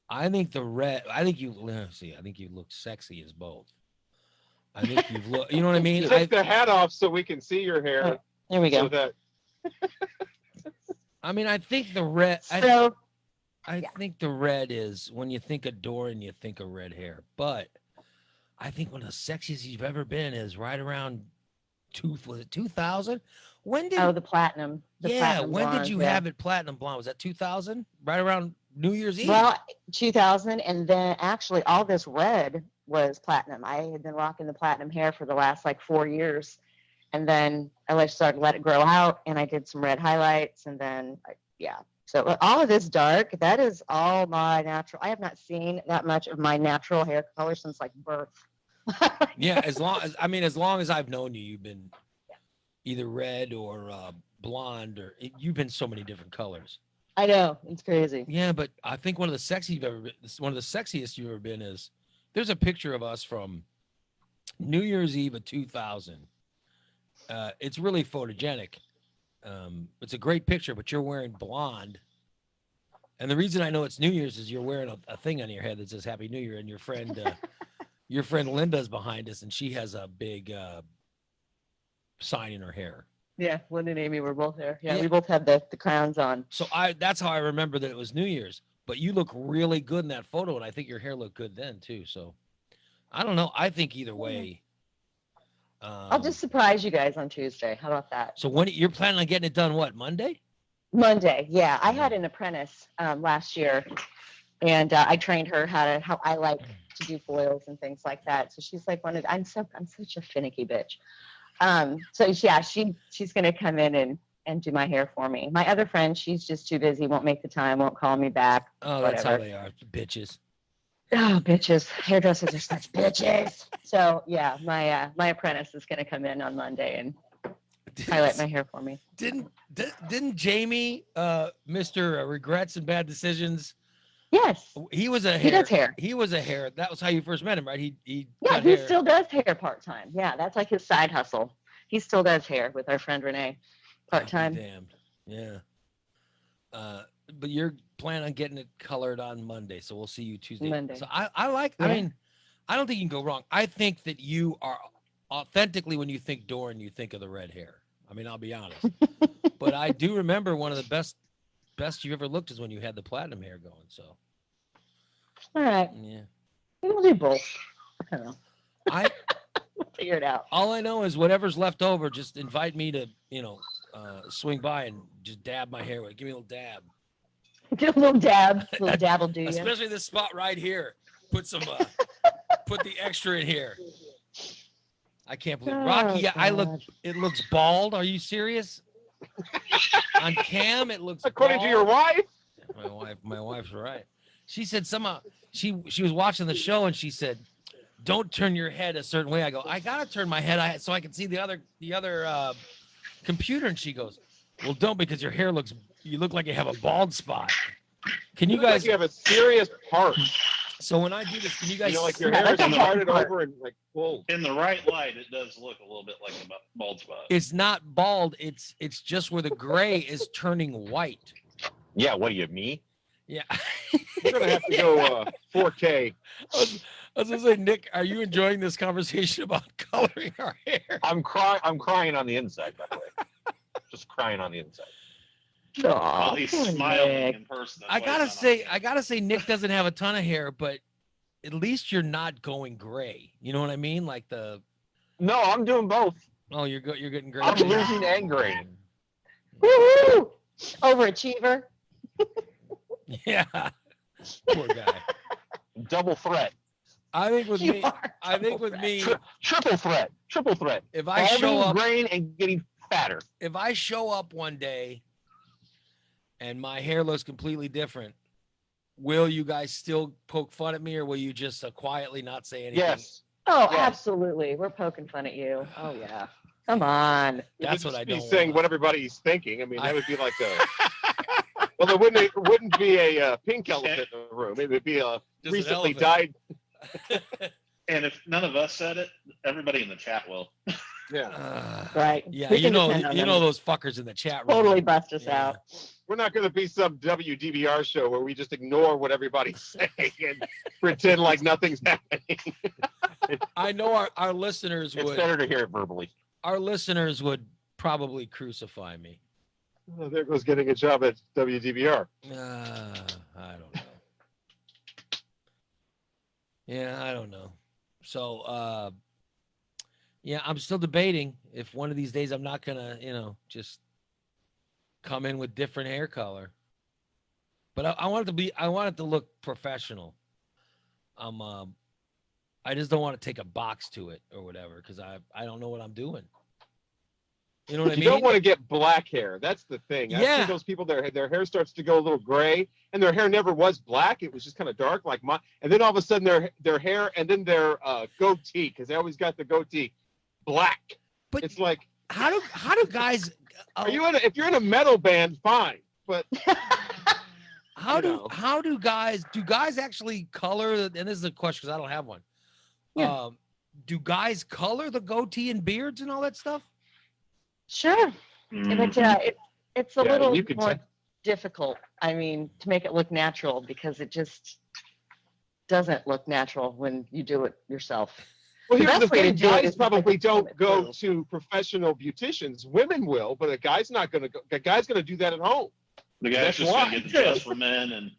I think the red. I think you. Let's see. I think you look sexy as both. I think you've looked. You know what I mean? Take the hat off so we can see your hair. There we go. So that I mean, I think the red. So, I think the red is when you think of Doran, you think of red hair. But I think one of the sexiest you've ever been is right around 2000? When did the platinum. when blonde, did you have it platinum blonde? Was that 2000? Right around New Year's Eve? Well, 2000, and then actually all this red was platinum. I had been rocking the platinum hair for the last like 4 years, and then I started to let it grow out, and I did some red highlights, and then so all of this dark, that is all my natural. I have not seen that much of my natural hair color since like birth. Yeah, as long as I've known you, you've been either red or blonde, or you've been so many different colors. I know, it's crazy. Yeah, but I think one of the sexiest you've ever been is there's a picture of us from New Year's Eve of 2000. It's really photogenic. It's a great picture, but you're wearing blonde. And the reason I know it's New Year's is you're wearing a thing on your head that says Happy New Year, and your friend Linda's behind us, and she has a big sign in her hair. Yeah, Linda and Amy were both there. Yeah, we both had the crowns on. So that's how I remember that it was New Year's. But you look really good in that photo, and I think your hair looked good then too. So I don't know. I think either way. I'll just surprise you guys on Tuesday. How about that? So when you're planning on getting it done, what, Monday? Monday, yeah. I had an apprentice last year And I trained her how I like to do foils and things like that. So she's like I'm such a finicky bitch. So yeah, she's gonna come in and do my hair for me. My other friend, she's just too busy, won't make the time, won't call me back. Oh, whatever. That's how they are, bitches. Oh, bitches. Hairdressers are such bitches. So yeah, my apprentice is gonna come in on Monday and highlight my hair for me. Didn't Jamie, Mr. Regrets and Bad Decisions? Yes. He was a hair. He does hair. He was a hair. That was how you first met him, right? He Yeah, cut he hair. still does hair part-time. Yeah, that's like his side hustle. He still does hair with our friend Renee part-time. Damn. Yeah. But you're planning on getting it colored on Monday, so we'll see you Tuesday. Monday. So I mean, I don't think you can go wrong. I think that you are authentically, when you think Doran, you think of the red hair. I mean, I'll be honest. But I do remember one of the best you've ever looked is when you had the platinum hair going. So All right. yeah. We'll do both. I don't know. We'll figure it out. All I know is whatever's left over, just invite me to, swing by and just dab my hair with. Give me a little dab. Get a little dab. A little dab will do you. Especially this spot right here. Put some, put the extra in here. I can't believe Rocky. God. It looks bald. Are you serious? On cam, it looks According to bald. your wife? My wife's right. She said somehow she was watching the show and she said, "Don't turn your head a certain way." I go, "I gotta turn my head so I can see the other computer." And she goes, "Well, don't, because your hair you look like you have a bald spot." Can you Looks guys? like you have a serious part. So when I do this, can you guys? Like your hair is parted over and like pulled. In the right light, it does look a little bit like a bald spot. It's not bald. It's just where the gray is turning white. Yeah, what are you, me? Yeah. We're gonna have to go 4K. I was gonna say, Nick, are you enjoying this conversation about coloring our hair? I'm crying on the inside, by the way. Just crying on the inside. Oh, he's smiling in person. I gotta say, Nick doesn't have a ton of hair, but at least you're not going gray. You know what I mean? Like the. No, I'm doing both. Oh, you're getting gray. I'm losing and graying. Woo-hoo! Overachiever. Yeah. Poor guy. Double threat. I think with me, triple threat. If I show up, graying and getting fatter. If I show up one day and my hair looks completely different, will you guys still poke fun at me, or will you just quietly not say anything? Yes. Oh, absolutely. We're poking fun at you. Oh yeah. Come on. That's what I don't saying want. what everybody's thinking. I mean, that would be like a. Well, it wouldn't be a pink elephant in the room. It would be a Just an recently elephant. died. And if none of us said it, everybody in the chat will. Yeah. Right. Yeah, We you can know depend on them. those fuckers in the chat room. Totally bust us Yeah. out. We're not going to be some WDVR show where we just ignore what everybody's saying and pretend like nothing's happening. I know our listeners It's would. better to hear it verbally. Our listeners would probably crucify me. Oh, there goes getting a job at WDVR. I don't know. Yeah, I don't know. So, yeah, I'm still debating if one of these days I'm not gonna, just come in with different hair color. But I want it to look professional. I just don't want to take a box to it or whatever, because I don't know what I'm doing. You know what I You mean? don't want to get black hair. That's the thing. I've Yeah. seen those people, their hair starts to go a little gray, and their hair never was black. It was just kind of dark like mine. And then all of a sudden their hair and then their goatee, because they always got the goatee, black. But it's like, how do guys? If you're in a metal band, fine. But How do guys actually color? And this is a question because I don't have one. Yeah. Do guys color the goatee and beards and all that stuff? Sure. But it's a Yeah, little you could more tell. difficult. I mean, to make it look natural, because it just doesn't look natural when you do it yourself. Well, here's the best way to thing: do it guys is to probably like don't it go through. to professional beauticians. Women will, but a guy's not going to go. A guy's going to do that at home. The guy's That's just why. going to get the just for men and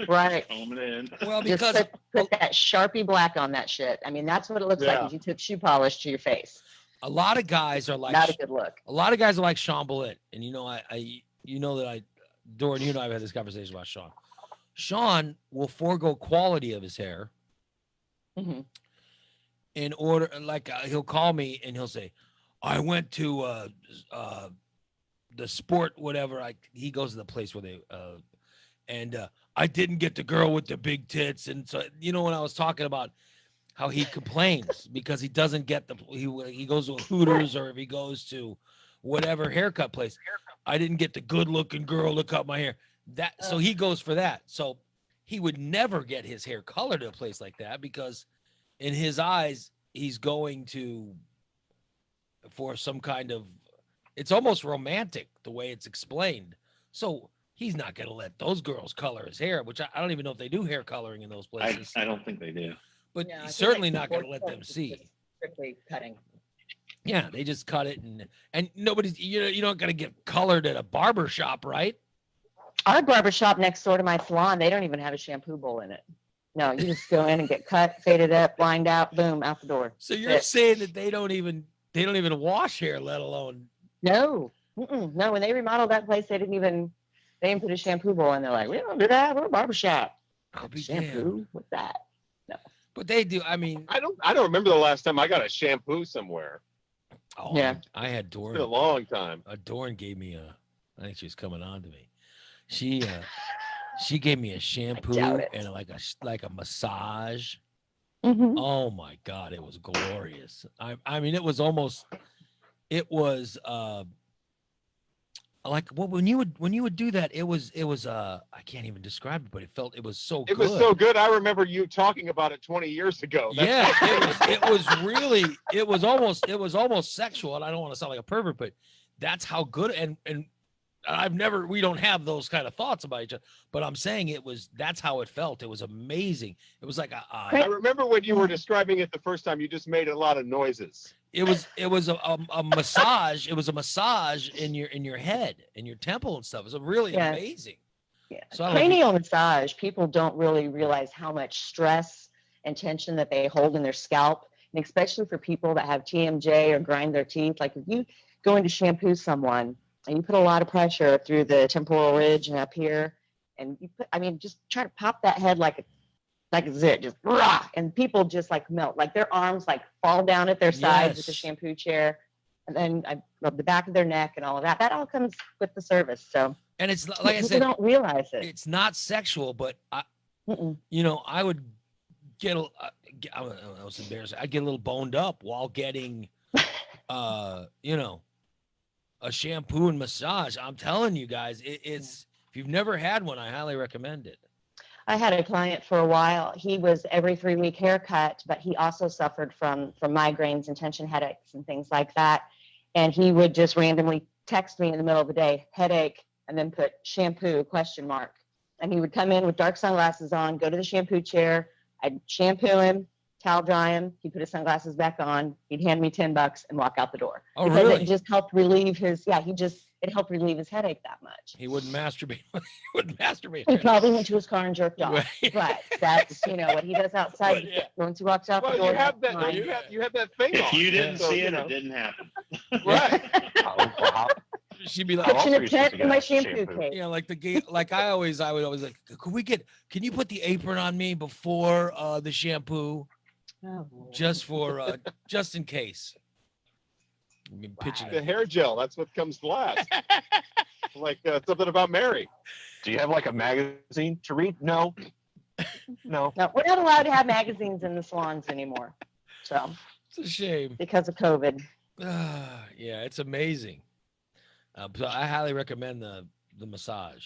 Right. comb it in. Well, Just because put that Sharpie black on that shit. I mean, that's what it looks like Yeah. if you took shoe polish to your face. a lot of guys are like Not a good look. a lot of guys are like Sean Bullitt, and I Doran, you and I have had this conversation about Sean. Sean will forego quality of his hair Mhm. in order, like he'll call me and he'll say, I went to the sport, whatever. He goes to the place where they I didn't get the girl with the big tits. And so, when I was talking about how he complains because he doesn't get he goes to a Hooters or if he goes to whatever haircut place, I didn't get the good looking girl to cut my hair. So he goes for that. So he would never get his hair colored at a place like that because in his eyes, he's going for some kind of, it's almost romantic the way it's explained. So he's not going to let those girls color his hair, which I don't even know if they do hair coloring in those places. I don't think they do. But Yeah, I think, certainly like, not going to sports let them is see. just strictly cutting. Yeah, they just cut it and nobody's, you're not going to get colored at a barber shop, right? Our barber shop next door to my salon, they don't even have a shampoo bowl in it. No, you just go in and get cut, faded up, lined out, boom, out the door. So you're That's it. saying that they don't even wash hair, let alone. No, no. When they remodeled that place, they didn't put a shampoo bowl in. They're like, we don't do that. We're a barber shop. I'll be Shampoo with that. No. But they do. I mean, I don't remember the last time I got a shampoo somewhere. Oh, Yeah. I had Dorn. It's been a long time. Dorn gave me I think she was coming on to me. She gave me a shampoo doubt it. and like a massage. Mhm. Oh my God, it was glorious. I mean, it was like when you would do that, it was I can't even describe it, but it was so It good. was so good. I remember you talking about it 20 years ago. Yeah, it was really, it was almost sexual, and I don't want to sound like a pervert, but that's how good. And we don't have those kind of thoughts about each other, but I'm saying that's how it felt. It was amazing. It was like I remember when you were describing it the first time, you just made a lot of noises. it was a massage. It was a massage in your head and your temple and stuff. It was really Yeah. amazing. Yeah. So I don't know if Cranial massage, people don't really realize how much stress and tension that they hold in their scalp. And especially for people that have TMJ or grind their teeth. Like if you go in to shampoo someone and you put a lot of pressure through the temporal ridge and up here, and just try to pop that head like a zit, just rah, and people just like melt, like their arms like fall down at their sides with the Yes. shampoo chair. And then I rub the back of their neck and all of that. That all comes with the service. So And it's like I people said, don't realize it. it's not sexual, but I would get I was embarrassed. I'd get a little boned up while getting, a shampoo and massage. I'm telling you guys, it's if you've never had one, I highly recommend it. I had a client for a while. He was every 3-week haircut, but he also suffered from migraines and tension headaches and things like that. And he would just randomly text me in the middle of the day, headache, and then put shampoo ? And he would come in with dark sunglasses on, go to the shampoo chair. I'd shampoo him, towel dry him. He'd put his sunglasses back on. He'd hand me $10 and walk out the door. Oh, because really? it just helped relieve it helped relieve his headache that much. He wouldn't masturbate. He wouldn't masturbate. He probably went to his car and jerked off. Right. But that's what he does outside. Once he walks out the Well, door, you have that's that. fine. You have that thing on. If you didn't So, see it, you know. it didn't happen. Right. She'd be like, Pitching a tent in my shampoo case. yeah, like I would always like, can you put the apron on me before the shampoo, Oh, just in case. I mean, pitching The it. hair gel. That's what comes last. Like something about Mary. Do you have like a magazine to read? No. No. No, we're not allowed to have magazines in the salons anymore. So It's a shame. because of COVID. Yeah, it's amazing. So I highly recommend the massage.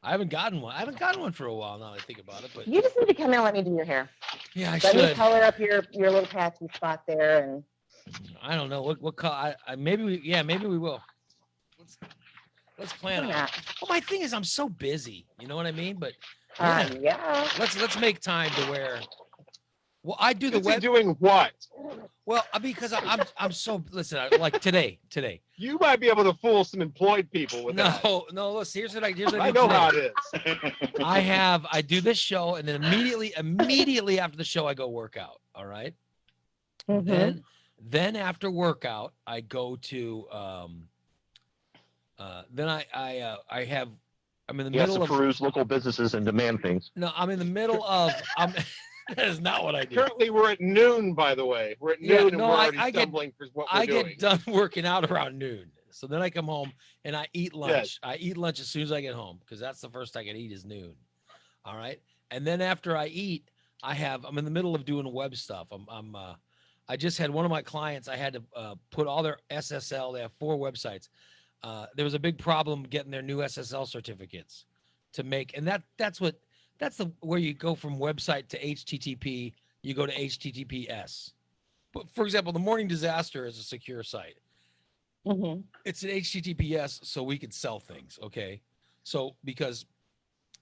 I haven't gotten one for a while now. that I think about it, but You just need to come in and let me do your hair. yeah, I Let me should. color up your little patchy spot there, and I don't know what color. Maybe we will. Let's plan on it. Well, my thing is I'm so busy. You know what I mean? But yeah. let's make time to where. Well, I do the Is he web. doing what? Well, because I'm so listen. Like today. You might be able to fool some employed people with that. No. Listen, here's what I do. I know how today. it is. I do this show, and then immediately after the show, I go work out. All right. Mhm. Then after workout, I go to then I I'm in the He has middle to of peruse local businesses and demand things. no. I'm in the middle of. That is not what I do. Currently, we're at noon, by the way. We're at Yeah, noon, and no, we're I- already I get- stumbling for what we're I doing. get done working out around noon. So then I come home and I eat lunch. Yes. I eat lunch as soon as I get home because that's the first I can eat is noon. All right. And then after I eat, I'm in the middle of doing web stuff. I just had one of my clients, I had to put all their SSL, they have 4 websites. There was a big problem getting their new SSL certificates to make, and that's where you go from website to HTTP, you go to HTTPS. But for example, the Morning Disaster is a secure site. Mm-hmm. It's an HTTPS so we can sell things. Okay. So because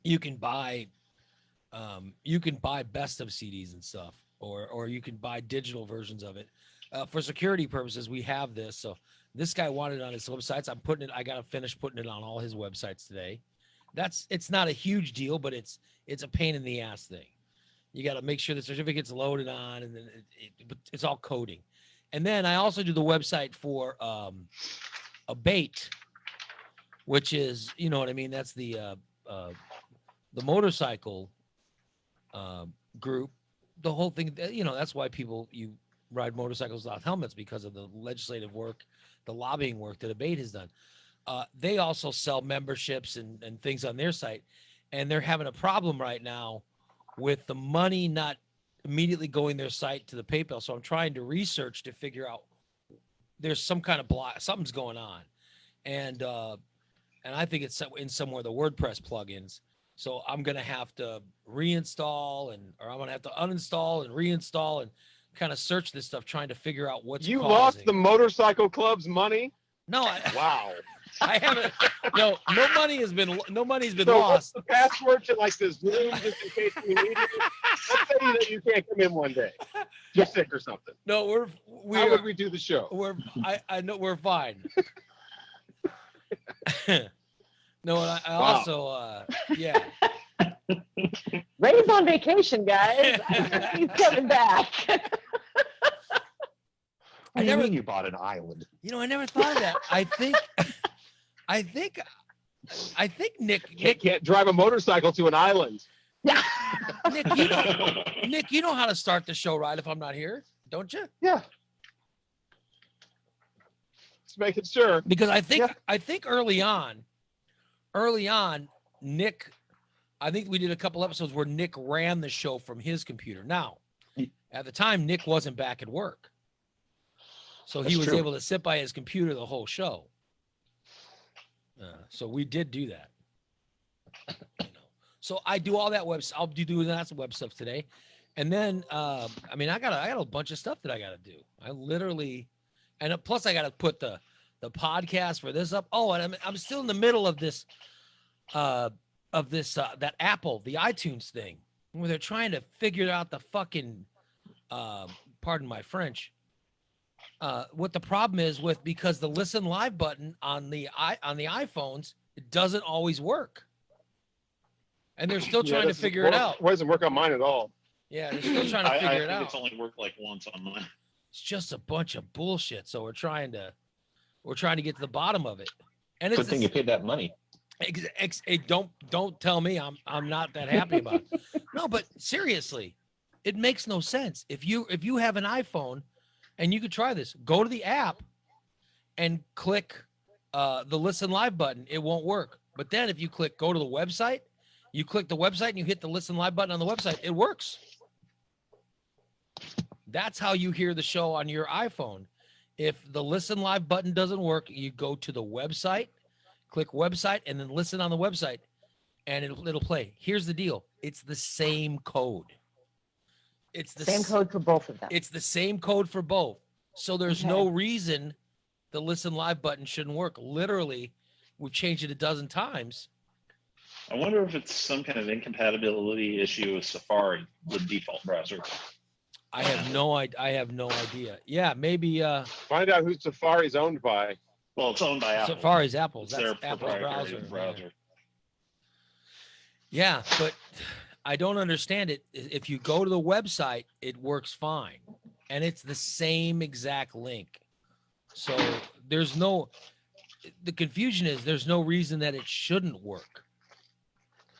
you can buy best of CDs and stuff, or you can buy digital versions of it. For security purposes, we have this. So this guy wanted it on his websites. I got to finish putting it on all his websites today. It's not a huge deal, but it's a pain in the ass thing. You got to make sure the certificate's loaded on, and then it's all coding. And then I also do the website for Abate, which is, you know what I mean? That's the motorcycle group. The whole thing, you know, that's why you ride motorcycles without helmets, because of the legislative work, the lobbying work that Abate has done. They also sell memberships and things on their site, and they're having a problem right now with the money not immediately going their site to the PayPal. So I'm trying to research to figure out there's some kind of block, something's going on. And I think it's in somewhere the WordPress plugins. So I'm going to have to reinstall or I'm going to have to uninstall and reinstall and kind of search this stuff, trying to figure out what's You causing. lost the motorcycle club's money? No. Wow. I haven't. No money's been So lost. what's the password to like this Zoom, just in case we need it? Let's say that you can't come in one day. You're sick or something. No, How would we do the show? I know we're fine. No, and I Wow. also yeah. Ray's on vacation, guys. He's coming back. What do you mean you bought an island? You know, I never thought of that. I think Nick Can't drive a motorcycle to an island. Nick, you know how to start the show, right? If I'm not here, don't you? Yeah. Just making sure. Because I think early on, Nick, I think we did a couple episodes where Nick ran the show from his computer. Now, at the time, Nick wasn't back at work, so he was able to sit by his computer the whole show. So we did do that. You know. So I do all that I'll be doing that web stuff today, and then I got a bunch of stuff that I got to do. I literally, and plus I got to put the podcast for this up. Oh, and I'm still in the middle of this that Apple, the iTunes thing, where they're trying to figure out the fucking pardon my French. What the problem is because the listen live button on the iPhones, it doesn't always work, and they're still trying to figure it out. It doesn't work on mine at all. Yeah, they're still trying to figure it out. It's only worked like once on mine. It's just a bunch of bullshit. So we're trying to get to the bottom of it. And it's Good thing you paid that money. Don't tell me I'm not that happy about it. No, but seriously, it makes no sense. If you have an iPhone, and you could try this, go to the app and click the listen live button. It won't work. But then if you go to the website, you click the website and you hit the listen live button on the website, it works. That's how you hear the show on your iPhone. If the listen live button doesn't work, you go to the website, click website, and then listen on the website, and it'll play. Here's the deal. It's the same code. It's the same code for both of them. It's the same code for both. So there's no reason the listen live button shouldn't work. Literally, we've changed it a dozen times. I wonder if it's some kind of incompatibility issue with Safari, the default browser. I have no idea. Yeah, maybe. Find out who Safari's owned by. Well, it's owned by Apple. Safari's Apple's. It's their That's Apple's proprietary browser. Yeah, but I don't understand it. If you go to the website, it works fine. And it's the same exact link. So the confusion is there's no reason that it shouldn't work.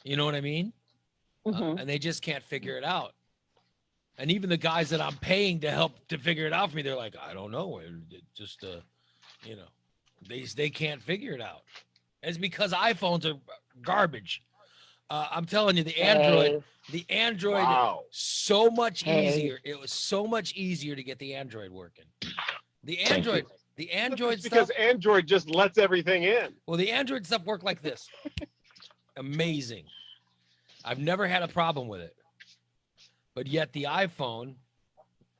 You know what I mean? Mhm. And they just can't figure it out. And even the guys that I'm paying to help to figure it out for me, they're like, I don't know. It just, you know, they can't figure it out. It's because iPhones are garbage. I'm telling you, the Android, Wow. so much Hey. easier. It was so much easier to get the Android working. The Thank you. Android It's because stuff. Android just lets everything in. Well, the Android stuff worked like this. Amazing. I've never had a problem with it. But yet the iPhone,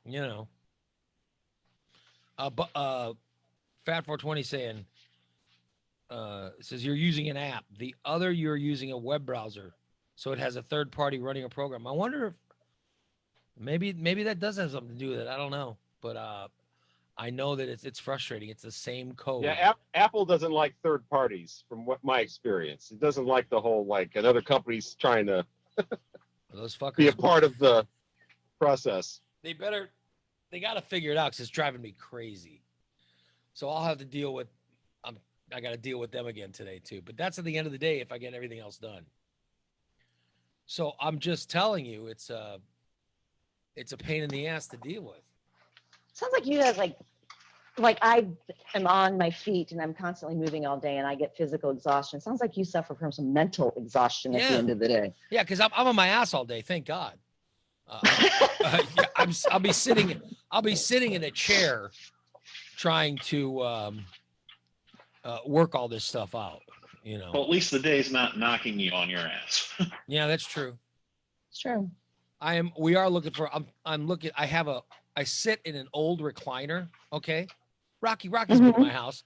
you know. Fat 420 saying, says you're using an app. The other, you're using a web browser. So it has a third party running a program. I wonder if maybe that does have something to do with it. I don't know. But I know that it's frustrating. It's the same code. Yeah, Apple doesn't like third parties, from what my experience. It doesn't like the whole like another company's trying to Those fuckers be a part of the process. They got to figure it out because it's driving me crazy. So I'll have to deal with, I got to deal with them again today too. But that's at the end of the day if I get everything else done. So I'm just telling you, it's a pain in the ass to deal with. Sounds like you guys like I am on my feet and I'm constantly moving all day and I get physical exhaustion. Sounds like you suffer from some mental exhaustion at the end of the day. Yeah, because I'm on my ass all day. Thank God. I'll be sitting in a chair trying to work all this stuff out. You know. Well, at least the day's not knocking you on your ass. Yeah, that's true. It's true. We are looking for. I'm looking. I sit in an old recliner. Okay, Rocky's been in my house.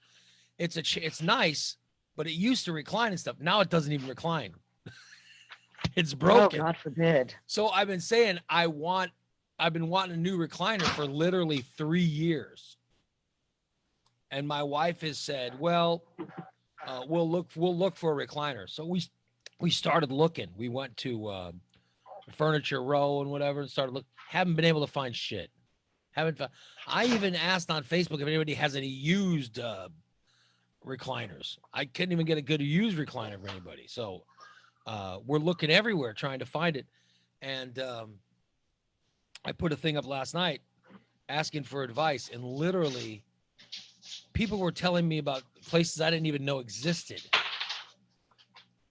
It's nice, but it used to recline and stuff. Now it doesn't even recline. It's broken. Oh, God forbid. So I've been saying I've been wanting a new recliner for literally 3 years. And my wife has said, well, we'll look for a recliner. So we started looking. We went to Furniture Row and whatever and started looking. Haven't been able to find shit. I even asked on Facebook if anybody has any used recliners. I couldn't even get a good used recliner for anybody. So we're looking everywhere trying to find it. And I put a thing up last night asking for advice, and literally people were telling me about places I didn't even know existed.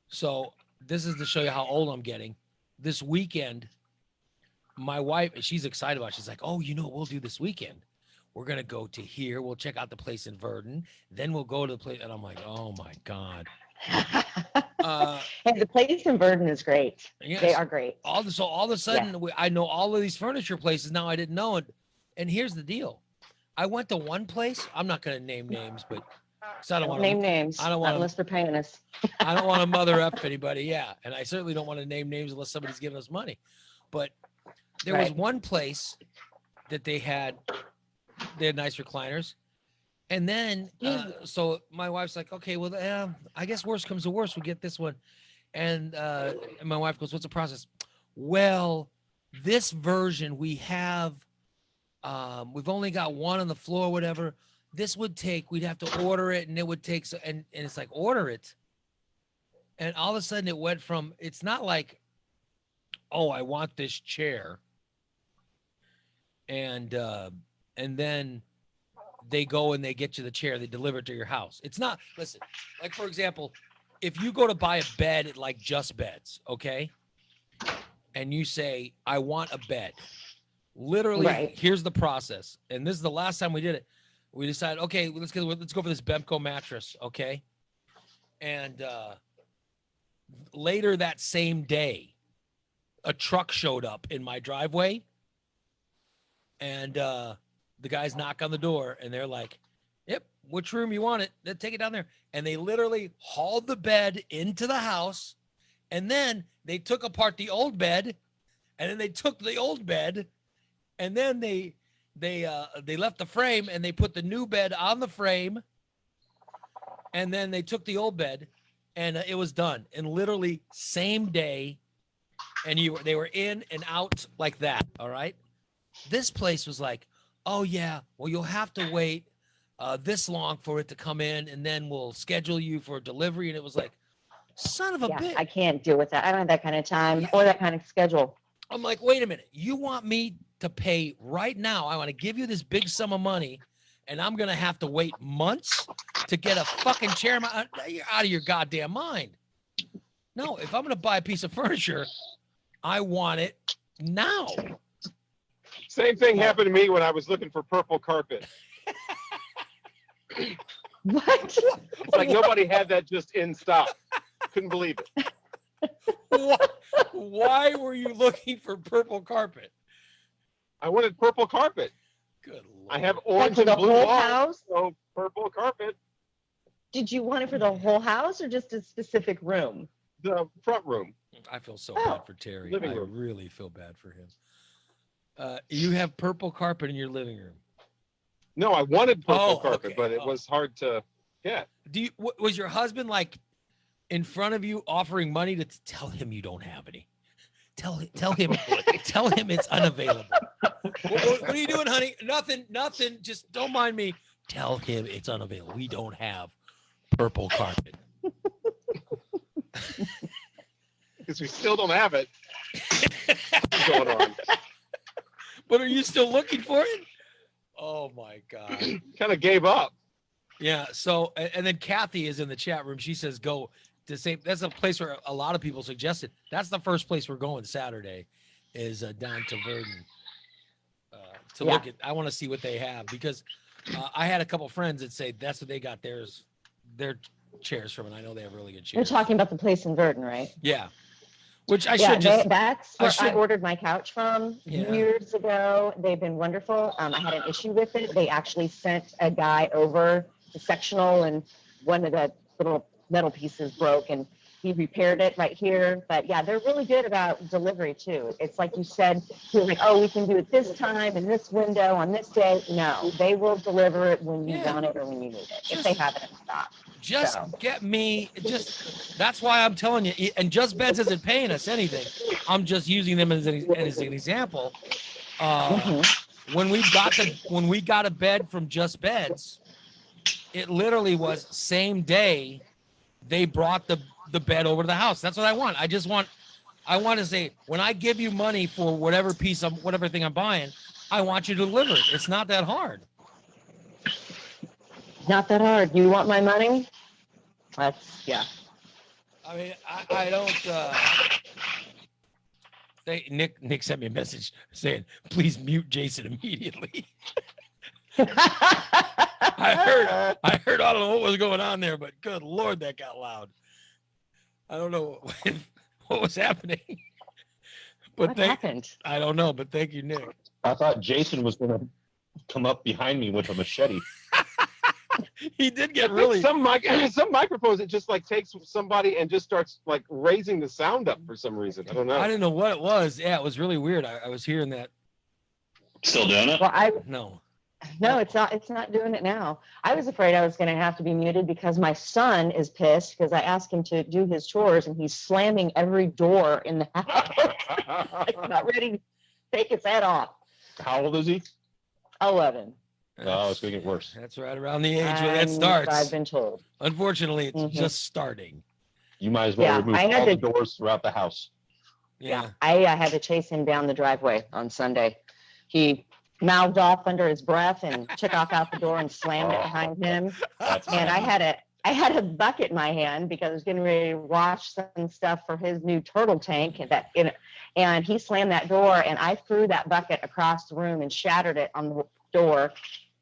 So this is to show you how old I'm getting. This weekend, my wife, she's excited about it. She's like, oh, you know what we'll do this weekend? We're going to go to here. We'll check out the place in Verdon. Then we'll go to the place. And I'm like, oh, my God. Hey, the place in Verdon is great. Yes. They are great. All of a sudden, I know all of these furniture places now. I didn't know it. And here's the deal. I went to one place. I'm not going to name names, but I don't want to name names. I don't want unless they're paying us. I don't want to mother up anybody. Yeah. And I certainly don't want to name names unless somebody's giving us money. But there was one place that they had nice recliners. And then, so my wife's like, okay, well, I guess worst comes to worst, we get this one. And my wife goes, what's the process? Well, this version we have, we've only got one on the floor, whatever. This would take, we'd have to order it, and it would take, and it's like, order it. And all of a sudden it went from, it's not like, oh, I want this chair. And then they go and they get you the chair, they deliver it to your house. It's not, listen, like for example, if you go to buy a bed at like Just Beds, okay? And you say, I want a bed. Literally, here's the process. And this is the last time we did it. We decided, okay, let's go for this Bemco mattress, okay? And later that same day, a truck showed up in my driveway. And the guys knock on the door and they're like, yep, which room you want it? Then take it down there. And they literally hauled the bed into the house. And then they took apart the old bed. And then they took the old bed. And then they left the frame and they put the new bed on the frame. And then they took the old bed and it was done. And literally same day. And they were in and out like that. All right. This place was like, oh yeah, well, you'll have to wait this long for it to come in, and then we'll schedule you for delivery. And it was like Son of a bitch. I can't deal with that. I don't have that kind of time or that kind of schedule. I'm like, wait a minute. You want me to pay right now? I want to give you this big sum of money, and I'm going to have to wait months to get a fucking chair. You're out of your goddamn mind. No, if I'm going to buy a piece of furniture, I want it now. Same thing happened to me when I was looking for purple carpet. What? It's like nobody had that just in stock. Couldn't believe it. Why were you looking for purple carpet? I wanted purple carpet. Good Lord. I have orange for and the blue whole walls, house? so purple carpet. Did you want it for the whole house or just a specific room? The front room. I feel so bad for Terry. Living I room. really feel bad for him. You have purple carpet in your living room. No, I wanted purple carpet, okay. but it was hard to get. Was your husband like in front of you offering money to tell him you don't have any? Tell him tell him it's unavailable. What are you doing, honey? Nothing. Just don't mind me. Tell him it's unavailable. We don't have purple carpet. Because we still don't have it. What's going on? But are you still looking for it? Oh my God. Kind of gave up. Yeah. So, and then Kathy is in the chat room. She says, go to say that's a place where a lot of people suggested. That's the first place we're going Saturday is down to Verdon to look at. I want to see what they have because I had a couple friends that say that's what they got their chairs from. And I know they have really good chairs. You're talking about the place in Verdon, right? Yeah. Which I should just. That's where I ordered my couch from years ago. They've been wonderful. I had an issue with it. They actually sent a guy over the sectional, and one of the little metal pieces broke, and he repaired it right here. But yeah, they're really good about delivery too. It's like you said, you're like, oh, we can do it this time in this window on this day. No, they will deliver it when you want it or when you need it, if they have it in stock. Just get me, that's why I'm telling you, and Just Beds isn't paying us anything. I'm just using them as an example. When we got a bed from Just Beds, it literally was same day they brought the bed over to the house. That's what I want. I want to say, when I give you money for whatever thing I'm buying, I want you to deliver it. It's not that hard. Not that hard. You want my money? I mean, I don't. Nick sent me a message saying, "Please mute Jason immediately." I don't know what was going on there, but good Lord, that got loud. I don't know what was happening. But what happened? I don't know, but thank you, Nick. I thought Jason was going to come up behind me with a machete. He did get really some microphones. It just like takes somebody and just starts like raising the sound up for some reason. I don't know. I didn't know what it was. Yeah, it was really weird. I was hearing that. Still doing it? Well, No, it's not. It's not doing it now. I was afraid I was going to have to be muted because my son is pissed because I asked him to do his chores and he's slamming every door in the house. Like, not ready to take his head off. How old is he? 11. Oh, it's going to get worse. That's right around the age where that starts. I've been told. Unfortunately, it's just starting. You might as well remove all the doors throughout the house. Yeah. I had to chase him down the driveway on Sunday. He mouthed off under his breath and took off out the door and slammed it behind him. And I had a bucket in my hand because I was getting ready to wash some stuff for his new turtle tank, and he slammed that door, and I threw that bucket across the room and shattered it on the door.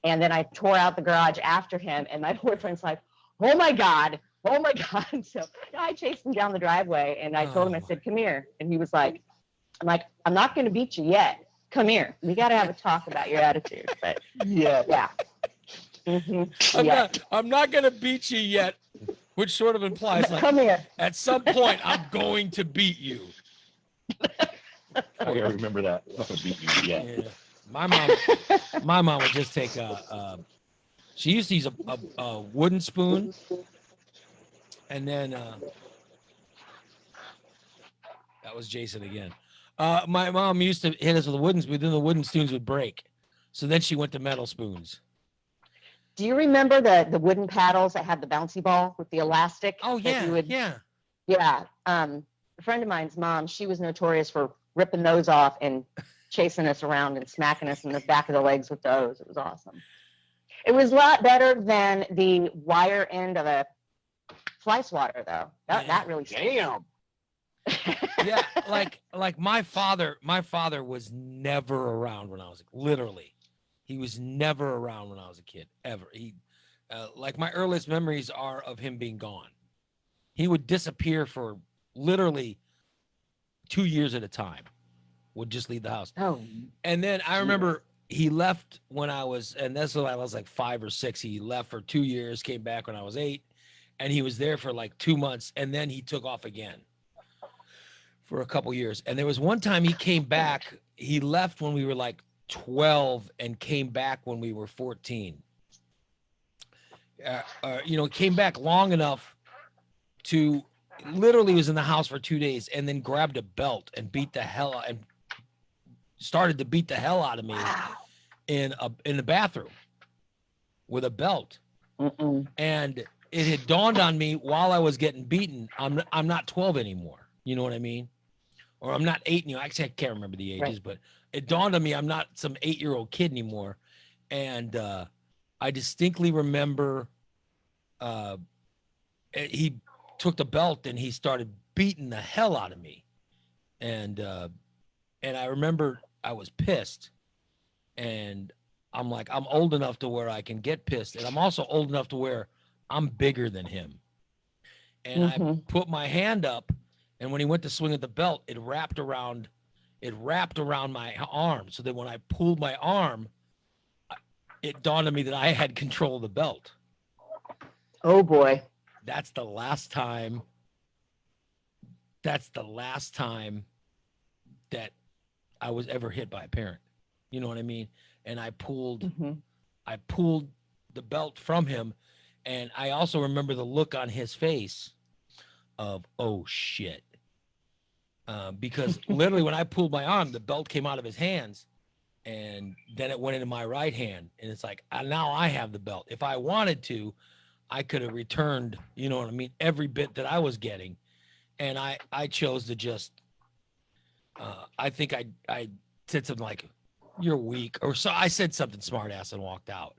And then I tore out the garage after him, and my boyfriend's like, oh my God. So I chased him down the driveway, and I told him, I said, come here. And he was like, I'm not going to beat you yet. Come here. We got to have a talk about your attitude. But yeah. Mm-hmm. I'm not going to beat you yet, which sort of implies like, come here. At some point, I'm going to beat you. I gotta remember that. I'm not gonna beat you yet. Yeah. My mom would just take she used to use a wooden spoon, and then that was Jason again. My mom used to hit us with a wooden spoon, then the wooden spoons would break. So then she went to metal spoons. Do you remember the wooden paddles that had the bouncy ball with the elastic? Oh yeah, Yeah. A friend of mine's mom, she was notorious for ripping those off and chasing us around and smacking us in the back of the legs with those. It was awesome. It was a lot better than the wire end of a fly swatter, though. That really damn. Yeah, like my father was never around when I was literally. He was never around when I was a kid, ever. He like my earliest memories are of him being gone. He would disappear for literally 2 years at a time. Would just leave the house. Oh. And then I remember he left when I was, and that's when I was like 5 or 6. He left for 2 years, came back when I was 8, and he was there for like 2 months, and then he took off again for a couple years. And there was one time he came back. He left when we were like 12 and came back when we were 14. Came back long enough to literally was in the house for 2 days and then grabbed a belt and started to beat the hell out of me in the bathroom with a belt. And it had dawned on me while I was getting beaten, I'm not 12 anymore. You know what I mean? Or I'm not 8 anymore. Actually, I can't remember the ages, Right. but it dawned on me I'm not some 8-year-old kid anymore. And I distinctly remember he took the belt and he started beating the hell out of me. And I remember I was pissed. And I'm like, I'm old enough to where I can get pissed. And I'm also old enough to where I'm bigger than him. And I put my hand up, and when he went to swing at the belt, it wrapped around my arm. So that when I pulled my arm, it dawned on me that I had control of the belt. Oh boy. That's the last time that I was ever hit by a parent. You know what I mean? And I pulled the belt from him. And I also remember the look on his face of, oh shit. Because literally when I pulled my arm, the belt came out of his hands and then it went into my right hand. And it's like, now I have the belt. If I wanted to, I could have returned, you know what I mean? Every bit that I was getting. And I chose to just, I think I said something like, you're weak. Or so I said something smart ass and walked out.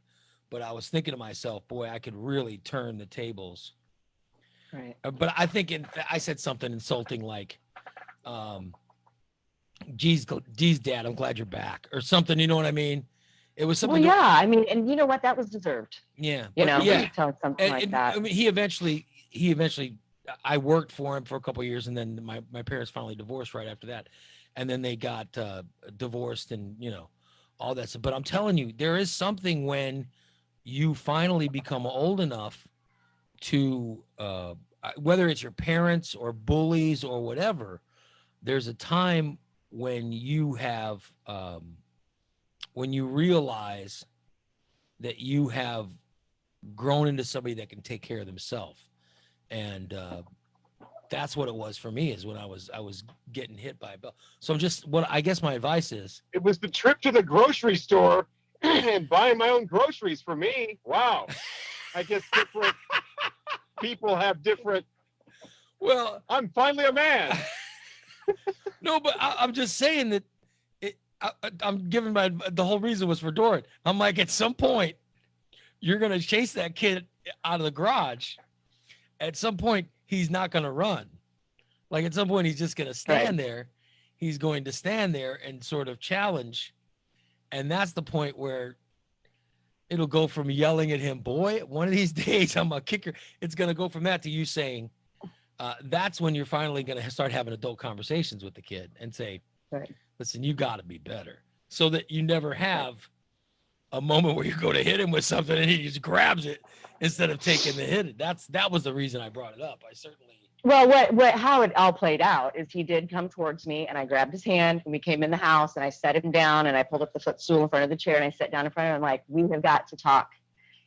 But I was thinking to myself, boy, I could really turn the tables. Right. But I think I said something insulting like, geez, Dad, I'm glad you're back, or something. You know what I mean? It was something. Well, yeah. I mean, and you know what? That was deserved. Yeah. You know, yeah. telling something like that. I mean, he eventually, I worked for him for a couple of years, and then my parents finally divorced right after that, and then they got divorced, and all that stuff. But I'm telling you, there is something when you finally become old enough to, whether it's your parents or bullies or whatever, there's a time when you have, when you realize that you have grown into somebody that can take care of themselves. And that's what it was for me, is when I was getting hit by a belt. So I guess my advice is, it was the trip to the grocery store and buying my own groceries for me. Wow. I guess different people have different. Well, I'm finally a man. No, but I'm just saying that I'm giving the whole reason was for Doran. I'm like, at some point, you're going to chase that kid out of the garage. At some point, he's not going to run. Like, at some point, he's just going to stand there. He's going to stand there and sort of challenge. And that's the point where it'll go from yelling at him, boy, one of these days I'm a kicker. It's going to go from that to you saying, that's when you're finally going to start having adult conversations with the kid and say, listen, you got to be better, so that you never have a moment where you go to hit him with something and he just grabs it instead of taking the hit. That was the reason I brought it up. I certainly. Well, how it all played out is he did come towards me and I grabbed his hand and we came in the house and I set him down and I pulled up the footstool in front of the chair and I sat down in front of him like, we have got to talk.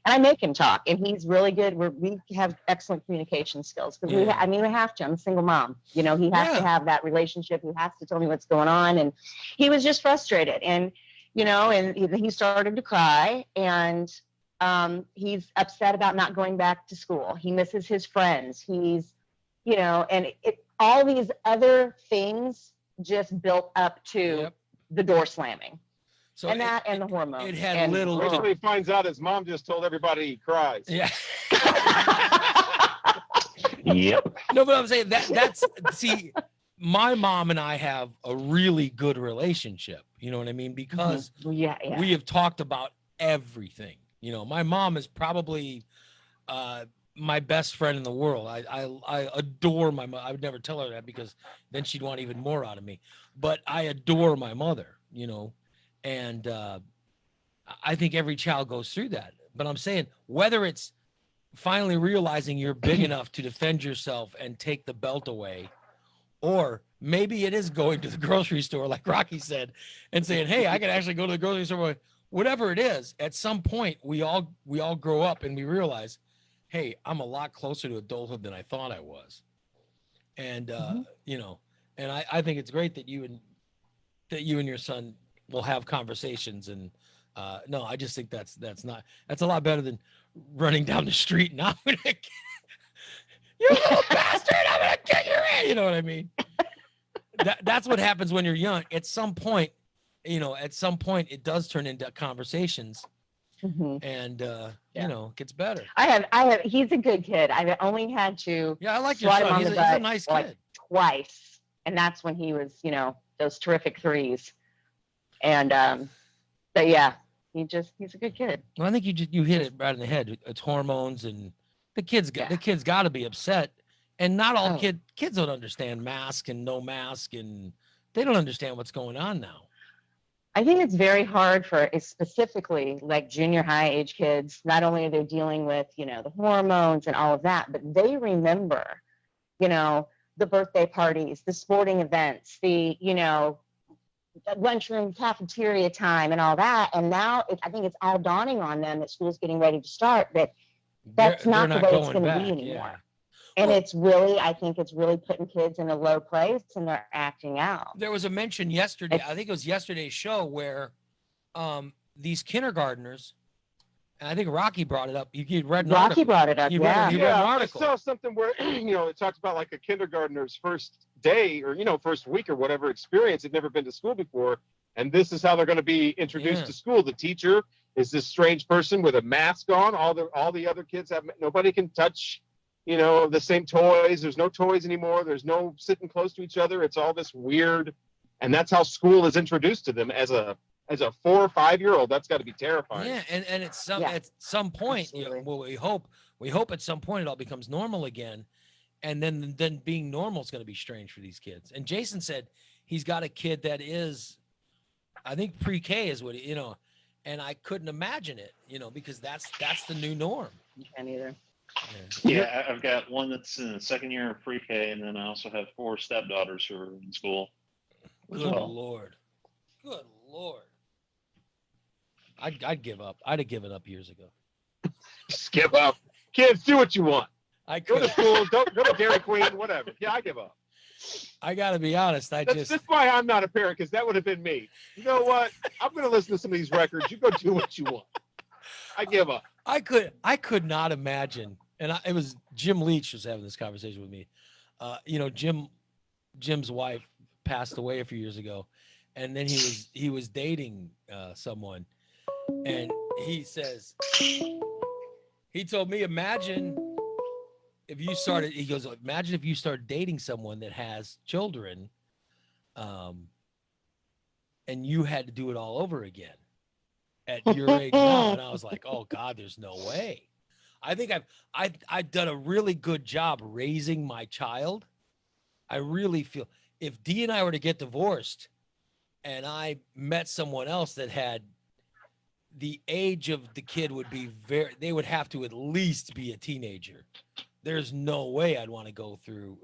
And I make him talk, and he's really good. We have excellent communication skills because we have to. I'm a single mom. He has to have that relationship. He has to tell me what's going on. And he was just frustrated, and and he started to cry, and he's upset about not going back to school. He misses his friends. He's you know, and all these other things just built up to the door slamming. So and the hormones. It had and little. Wait till he finds out his mom just told everybody he cries. Yeah. Yep. No, but I'm saying that's see, my mom and I have a really good relationship. You know what I mean? Because we have talked about everything. You know, my mom is probably my best friend in the world. I adore my mother. I would never tell her that because then she'd want even more out of me. But I adore my mother, you know, and I think every child goes through that. But I'm saying whether it's finally realizing you're big enough to defend yourself and take the belt away, or maybe it is going to the grocery store, like Rocky said, and saying, hey, I can actually go to the grocery store. Whatever it is, at some point we all grow up and we realize, hey, I'm a lot closer to adulthood than I thought I was. And you know, and I think it's great that you and your son will have conversations. And no, I just think that's a lot better than running down the street and I'm gonna you little bastard, I'm gonna kick your ass. You know what I mean? That's what happens when you're young. At some point, you know, it does turn into conversations. And you know, it gets better. I have he's a good kid. I've only had to I like your swat him son. on He's the a butt, nice like, kid. twice, and that's when he was, you know, those terrific threes. And but yeah, he's a good kid. Well, I think you hit it right in the head. It's hormones, and the kid's got to be upset. And not all kids don't understand mask and no mask, and they don't understand what's going on now. I think it's very hard for specifically like junior high age kids. Not only are they dealing with, you know, the hormones and all of that, but they remember, you know, the birthday parties, the sporting events, the, you know, lunchroom cafeteria time and all that. And now I think it's all dawning on them that school's getting ready to start, that that's not the way it's going to be anymore. Yeah. And it's really, I think it's really putting kids in a low place and they're acting out. There was a mention yesterday, I think it was yesterday's show, where these kindergartners, and I think Rocky brought it up. You read an article. Rocky brought it up, You read an article. I saw something where, you know, it talks about like a kindergartner's first day or, you know, first week or whatever experience. They've never been to school before. And this is how they're going to be introduced to school. The teacher is this strange person with a mask on. All the other kids have, nobody can touch, you know, the same toys. There's no toys anymore. There's no sitting close to each other. It's all this weird. And that's how school is introduced to them as a 4 or 5 year old. That's got to be terrifying. Yeah. And at some point, you know, well, we hope at some point it all becomes normal again. And then being normal is going to be strange for these kids. And Jason said he's got a kid that is, I think pre-K is what, you know, and I couldn't imagine it, you know, because that's the new norm. You can't either. Yeah, I've got one that's in the second year of pre-K, and then I also have 4 stepdaughters who are in school. Good Lord. Good Lord. I'd give up. I'd have given up years ago. Just give up. Kids, do what you want. Go to school. Don't go to Dairy Queen. Whatever. Yeah, I give up. I got to be honest. That's why I'm not a parent, because that would have been me. You know what? I'm going to listen to some of these records. You go do what you want. I give up. I could not imagine. And it was Jim Leach was having this conversation with me. You know, Jim's wife passed away a few years ago, and then he was dating someone, and he told me, imagine if you started dating someone that has children, and you had to do it all over again at your age now. And I was like, oh God, there's no way. I think I've done a really good job raising my child. I really feel if Dee and I were to get divorced and I met someone else that had the age of the kid would be they would have to at least be a teenager. There's no way I'd want to go through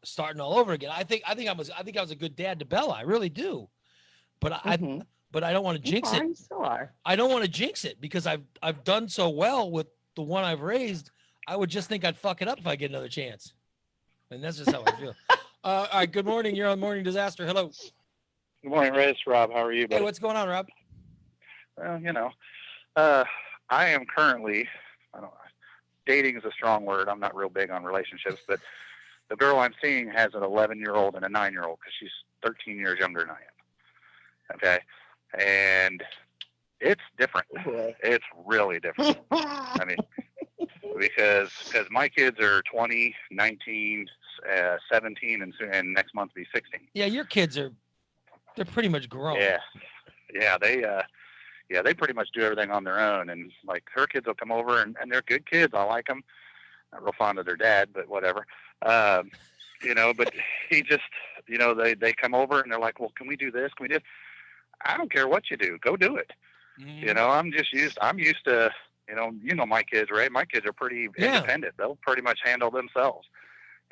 starting all over again. I think I was a good dad to Bella. I really do. But but I don't want to jinx it. You still are. I don't want to jinx it because I've done so well with the one I've raised. I would just think I'd fuck it up if I get another chance. And that's just how I feel. All right. Good morning. You're on Morning Disaster. Hello. Good morning, Ray. It's Rob. How are you, buddy? Hey, what's going on, Rob? Well, you know, I am currently dating is a strong word. I'm not real big on relationships, but the girl I'm seeing has an 11-year-old and a 9-year-old because she's 13 years younger than I am. Okay. And it's different. It's really different. I mean, because my kids are 20, 19, 17, and next month be 16. Yeah, your kids they're pretty much grown. Yeah, they pretty much do everything on their own. And like her kids will come over and they're good kids. I like them. Not real fond of their dad, but whatever. You know, but he just, you know, they come over and they're like, well, can we do this? Can we do? I don't care what you do. Go do it. Mm-hmm. You know, I'm used to, you know my kids, right? My kids are pretty independent. They'll pretty much handle themselves.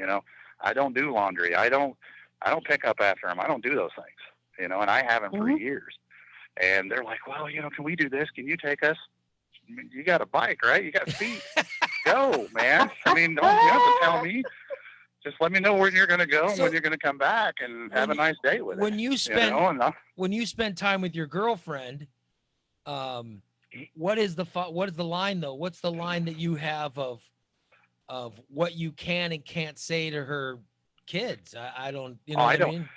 You know, I don't do laundry. I don't pick up after them. I don't do those things, you know, and I haven't for years. And they're like, well, you know, can we do this? Can you take us? You got a bike, right? You got feet. Go, man. I mean, you have to tell me. Just let me know where you're going to go and when you're going to come back and have a nice day with it. When you spend you know? when you spend time with your girlfriend, what is the line though? What's the line that you have of what you can and can't say to her kids? I don't, you know what I mean?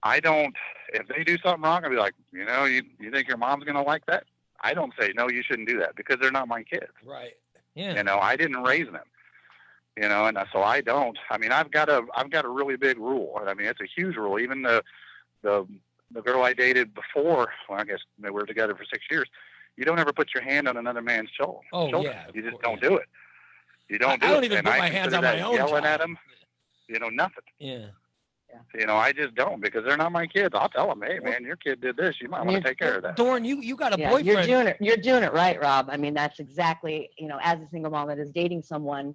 I don't, if they do something wrong, I'll be like, you know, you think your mom's going to like that? I don't say, no, you shouldn't do that because they're not my kids. Right. Yeah. You know, I didn't raise them, you know, and so I don't, I mean, I've got a really big rule. I mean, it's a huge rule. Even the girl I dated before, well, I guess we were together for 6 years. You don't ever put your hand on another man's shoulder. Yeah. You just don't do it. You don't do it. I don't even and put I my hands on consider my that own yelling child. at them, you know, nothing. Yeah. You know, I just don't because they're not my kids. I'll tell them, hey, man, your kid did this. You might want to take care of that. Dorn, you got a Yeah, boyfriend. You're doing it right, Rob. I mean, that's exactly, you know, as a single mom that is dating someone,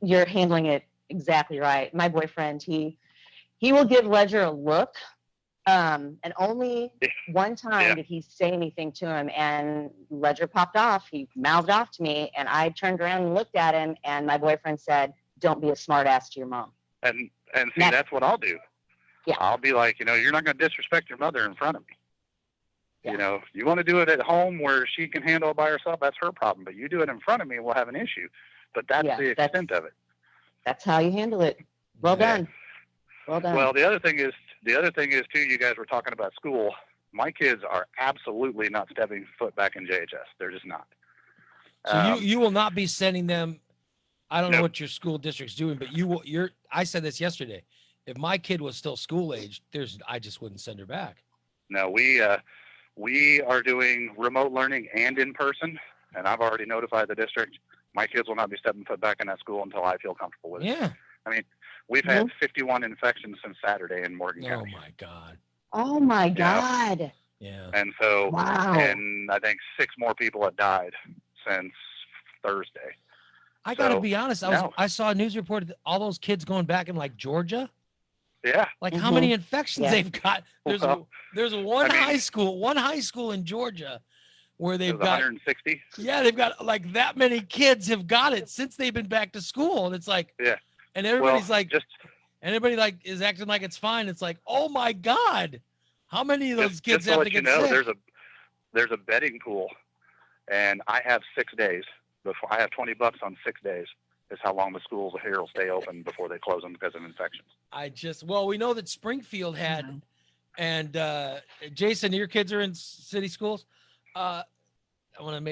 you're handling it exactly right. My boyfriend, he will give Ledger a look. And only one time did he say anything to him, and Ledger popped off. He mouthed off to me, and I turned around and looked at him, and my boyfriend said, "Don't be a smart ass to your mom." And see, that's what I'll do. Yeah. I'll be like, you know, you're not going to disrespect your mother in front of me. Yeah. You know, you want to do it at home where she can handle it by herself, that's her problem. But you do it in front of me, we'll have an issue. But that's the extent of it. That's how you handle it. Well done. Well done. Well, the other thing is too, you guys were talking about school. My kids are absolutely not stepping foot back in JHS. They're just not. So you will not be sending them. I don't know what your school district's doing, but you will. I said this yesterday. If my kid was still school age, I just wouldn't send her back. No, we are doing remote learning and in person, and I've already notified the district. My kids will not be stepping foot back in that school until I feel comfortable with it. Yeah. I mean, we've had 51 infections since Saturday in Morgan County. Oh my God. Oh my God. Yeah. And so, wow. And I think 6 more people have died since Thursday. I got to be honest. I saw a news report of all those kids going back in like Georgia. Yeah. Like how many infections they've got. There's one high school in Georgia where they've got 160. Yeah, they've got like that many kids have got it since they've been back to school. And it's like, and everybody's everybody like is acting like it's fine. It's like, oh my God, how many of those kids have to get sick? There's a betting pool, and I have 6 days before I have $20 on 6 days. Is how long the schools here will stay open before they close them because of infections. We know that Springfield had, and Jason, your kids are in city schools. I want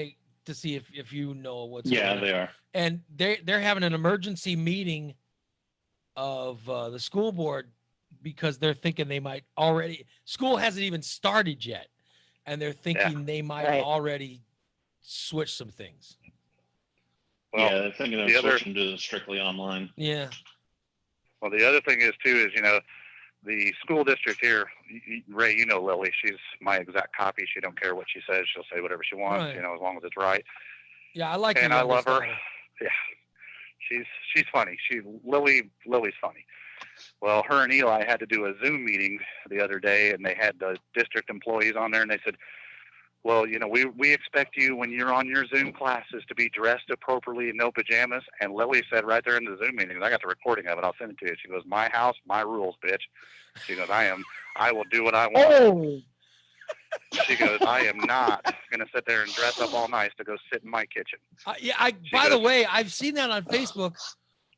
to see if you know what's going on. Yeah, they are. And they're having an emergency meeting of the school board because they're thinking they might school hasn't even started yet, and they're thinking they might already switch some things. Well, they're thinking of switching to strictly online. Yeah. Well, the other thing is too is the school district here, Ray, you know Lily. She's my exact copy. She don't care what she says. She'll say whatever she wants. Right. As long as it's right. Yeah, I like. And I love her. Yeah, she's funny. Lily's funny. Well, her and Eli had to do a Zoom meeting the other day, and they had the district employees on there, and they said, well, we expect you when you're on your Zoom classes to be dressed appropriately, no pajamas. And Lily said right there in the Zoom meeting, I got the recording of it. I'll send it to you. She goes, my house, my rules, bitch. She goes, I will do what I want. Oh. She goes, I am not going to sit there and dress up all nice to go sit in my kitchen. By the way, I've seen that on Facebook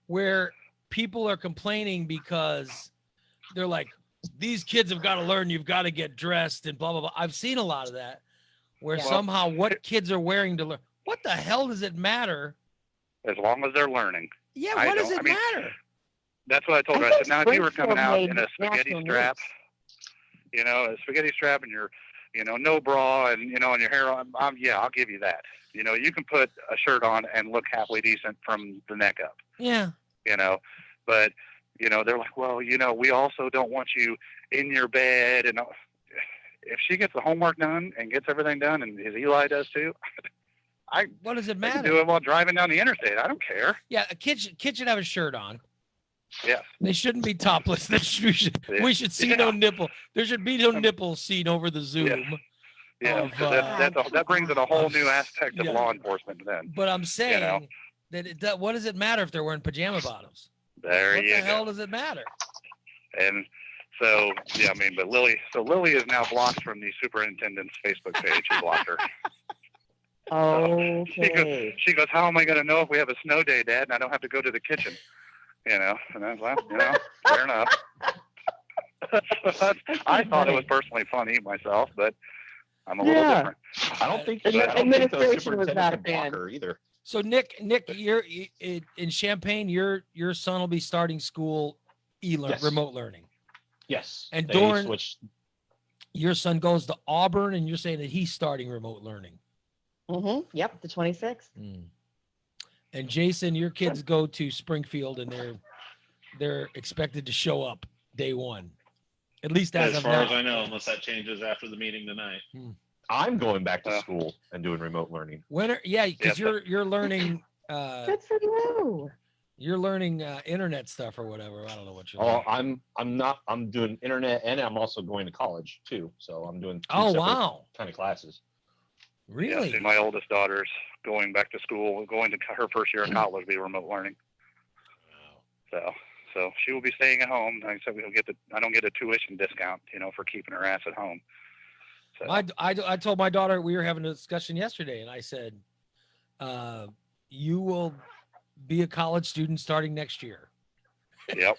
where people are complaining because they're like, these kids have got to learn, you've got to get dressed and blah, blah, blah. I've seen a lot of that where somehow what kids are wearing to learn. What the hell does it matter? As long as they're learning. Yeah, what does it matter? That's what I told her. I said, now, if you were coming out in a spaghetti strap, a spaghetti strap and your, no bra and, and your hair on, I'll give you that. You can put a shirt on and look halfway decent from the neck up. Yeah. But, they're like, well, we also don't want you in your bed. And if she gets the homework done and gets everything done, and as Eli does too, what does it I matter? can do it while driving down the interstate. I don't care. Yeah, a kid should have a shirt on. Yeah. They shouldn't be topless. We should see no nipple. There should be no nipple seen over the Zoom. Yeah, that brings in a whole new aspect of law enforcement then. But I'm saying that what does it matter if they're wearing pajama bottoms? There what you the go. hell does it matter? And so, but Lily is now blocked from the superintendent's Facebook page. He blocked her. Okay. She goes, how am I going to know if we have a snow day, Dad, and I don't have to go to the kitchen? And I was like, fair enough. I thought it was personally funny myself, but I'm a little different. I don't think administration was not a fan either. So Nick, you're in Champaign. Your son will be starting school remote learning. Yes. And Doran, your son goes to Auburn, and you're saying that he's starting remote learning. Mm-hmm. Yep, the 26th. And Jason, your kids go to Springfield, and they're expected to show up day one, at least as far now. as I know, unless that changes after the meeting tonight. I'm going back to school and doing remote learning. Because you're learning. Good for you. You're learning internet stuff or whatever. I don't know what you're. Oh, I'm doing internet, and I'm also going to college too. So I'm doing. Wow. Kind of classes. Really? Yeah, my oldest daughter's going back to school, going to her first year of college, will be remote learning. So she will be staying at home. Like I said, I don't get a tuition discount, for keeping her ass at home. So I told my daughter, we were having a discussion yesterday, and I said, you will be a college student starting next year. Yep.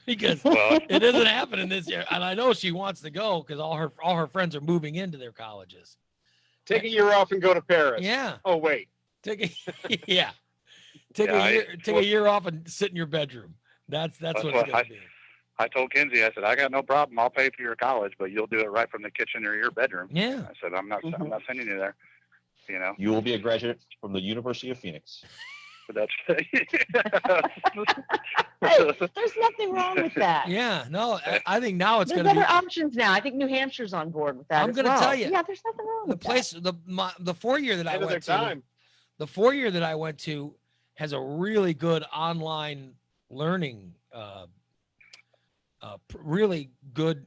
Because it isn't happening this year, and I know she wants to go because all her friends are moving into their colleges. Take a year off and go to Paris. Yeah. Oh wait. Take a year off and sit in your bedroom. That's what it's gonna be. I told Kenzie, I said, I got no problem. I'll pay for your college, but you'll do it right from the kitchen or your bedroom. Yeah. I said, I'm not sending you there. You will be a graduate from the University of Phoenix. But that's Hey, there's nothing wrong with that. Yeah, no, I think now it's there's going to be. other options now. I think New Hampshire's on board with that. I'm going to tell you. Yeah, there's nothing wrong with the 4 year that I went to. The 4 year that I went to has a really good online learning. Really good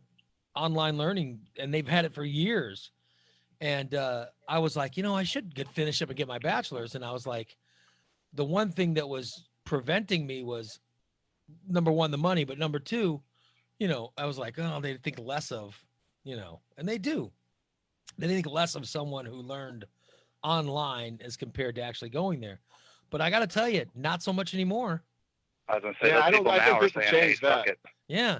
online learning, and they've had it for years. And I was like, I should finish up and get my bachelor's. And I was like, the one thing that was preventing me was, number one, the money, but number two, I was like, oh, they think less of, and they do. They think less of someone who learned online as compared to actually going there. But I got to tell you, not so much anymore. I was going to say, people now are saying, hey, suck it. Yeah.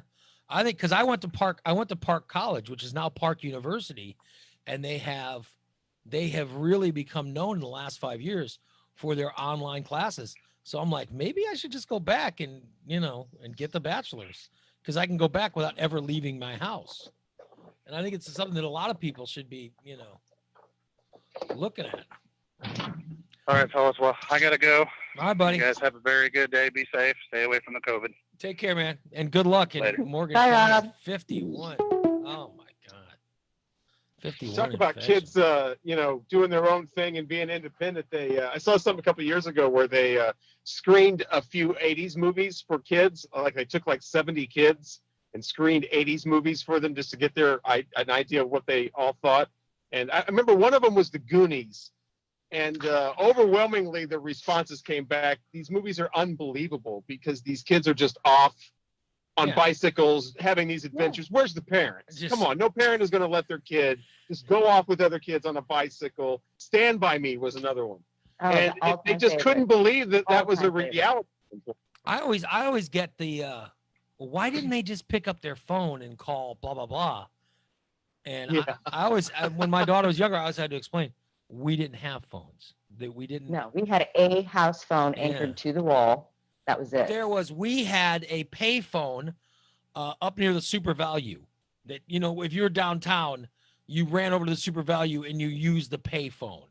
I think because I went to Park College, which is now Park University, and they have really become known in the last 5 years for their online classes. So I'm like, maybe I should just go back and get the bachelor's, because I can go back without ever leaving my house. And I think it's something that a lot of people should be, looking at. All right, fellas. Well, I got to go. All right, buddy. You guys have a very good day. Be safe. Stay away from the COVID. Take care, man. And good luck. Later. And Morgan, Bye, Rob. 51. Oh, my God. 51. Talk about infection. kids, doing their own thing and being independent. I saw something a couple of years ago where they screened a few 80s movies for kids. Like they took 70 kids and screened 80s movies for them just to get an idea of what they all thought. And I remember one of them was The Goonies. And overwhelmingly, the responses came back, these movies are unbelievable because these kids are just off on Yeah. bicycles, having these adventures. Where's the parents? Come on, no parent is going to let their kid just go off with other kids on a bicycle. Stand By Me was another one. Oh, And they just couldn't believe that was a reality. I always get the well, why didn't they just pick up their phone and call blah blah blah? And I always when my daughter was younger, I always had to explain we didn't have phones. That we didn't. No, we had a house phone anchored to the wall. That was it. We had a pay phone up near the Super Value that, you know, if you're downtown, you ran over to the Super Value and you used the pay phone.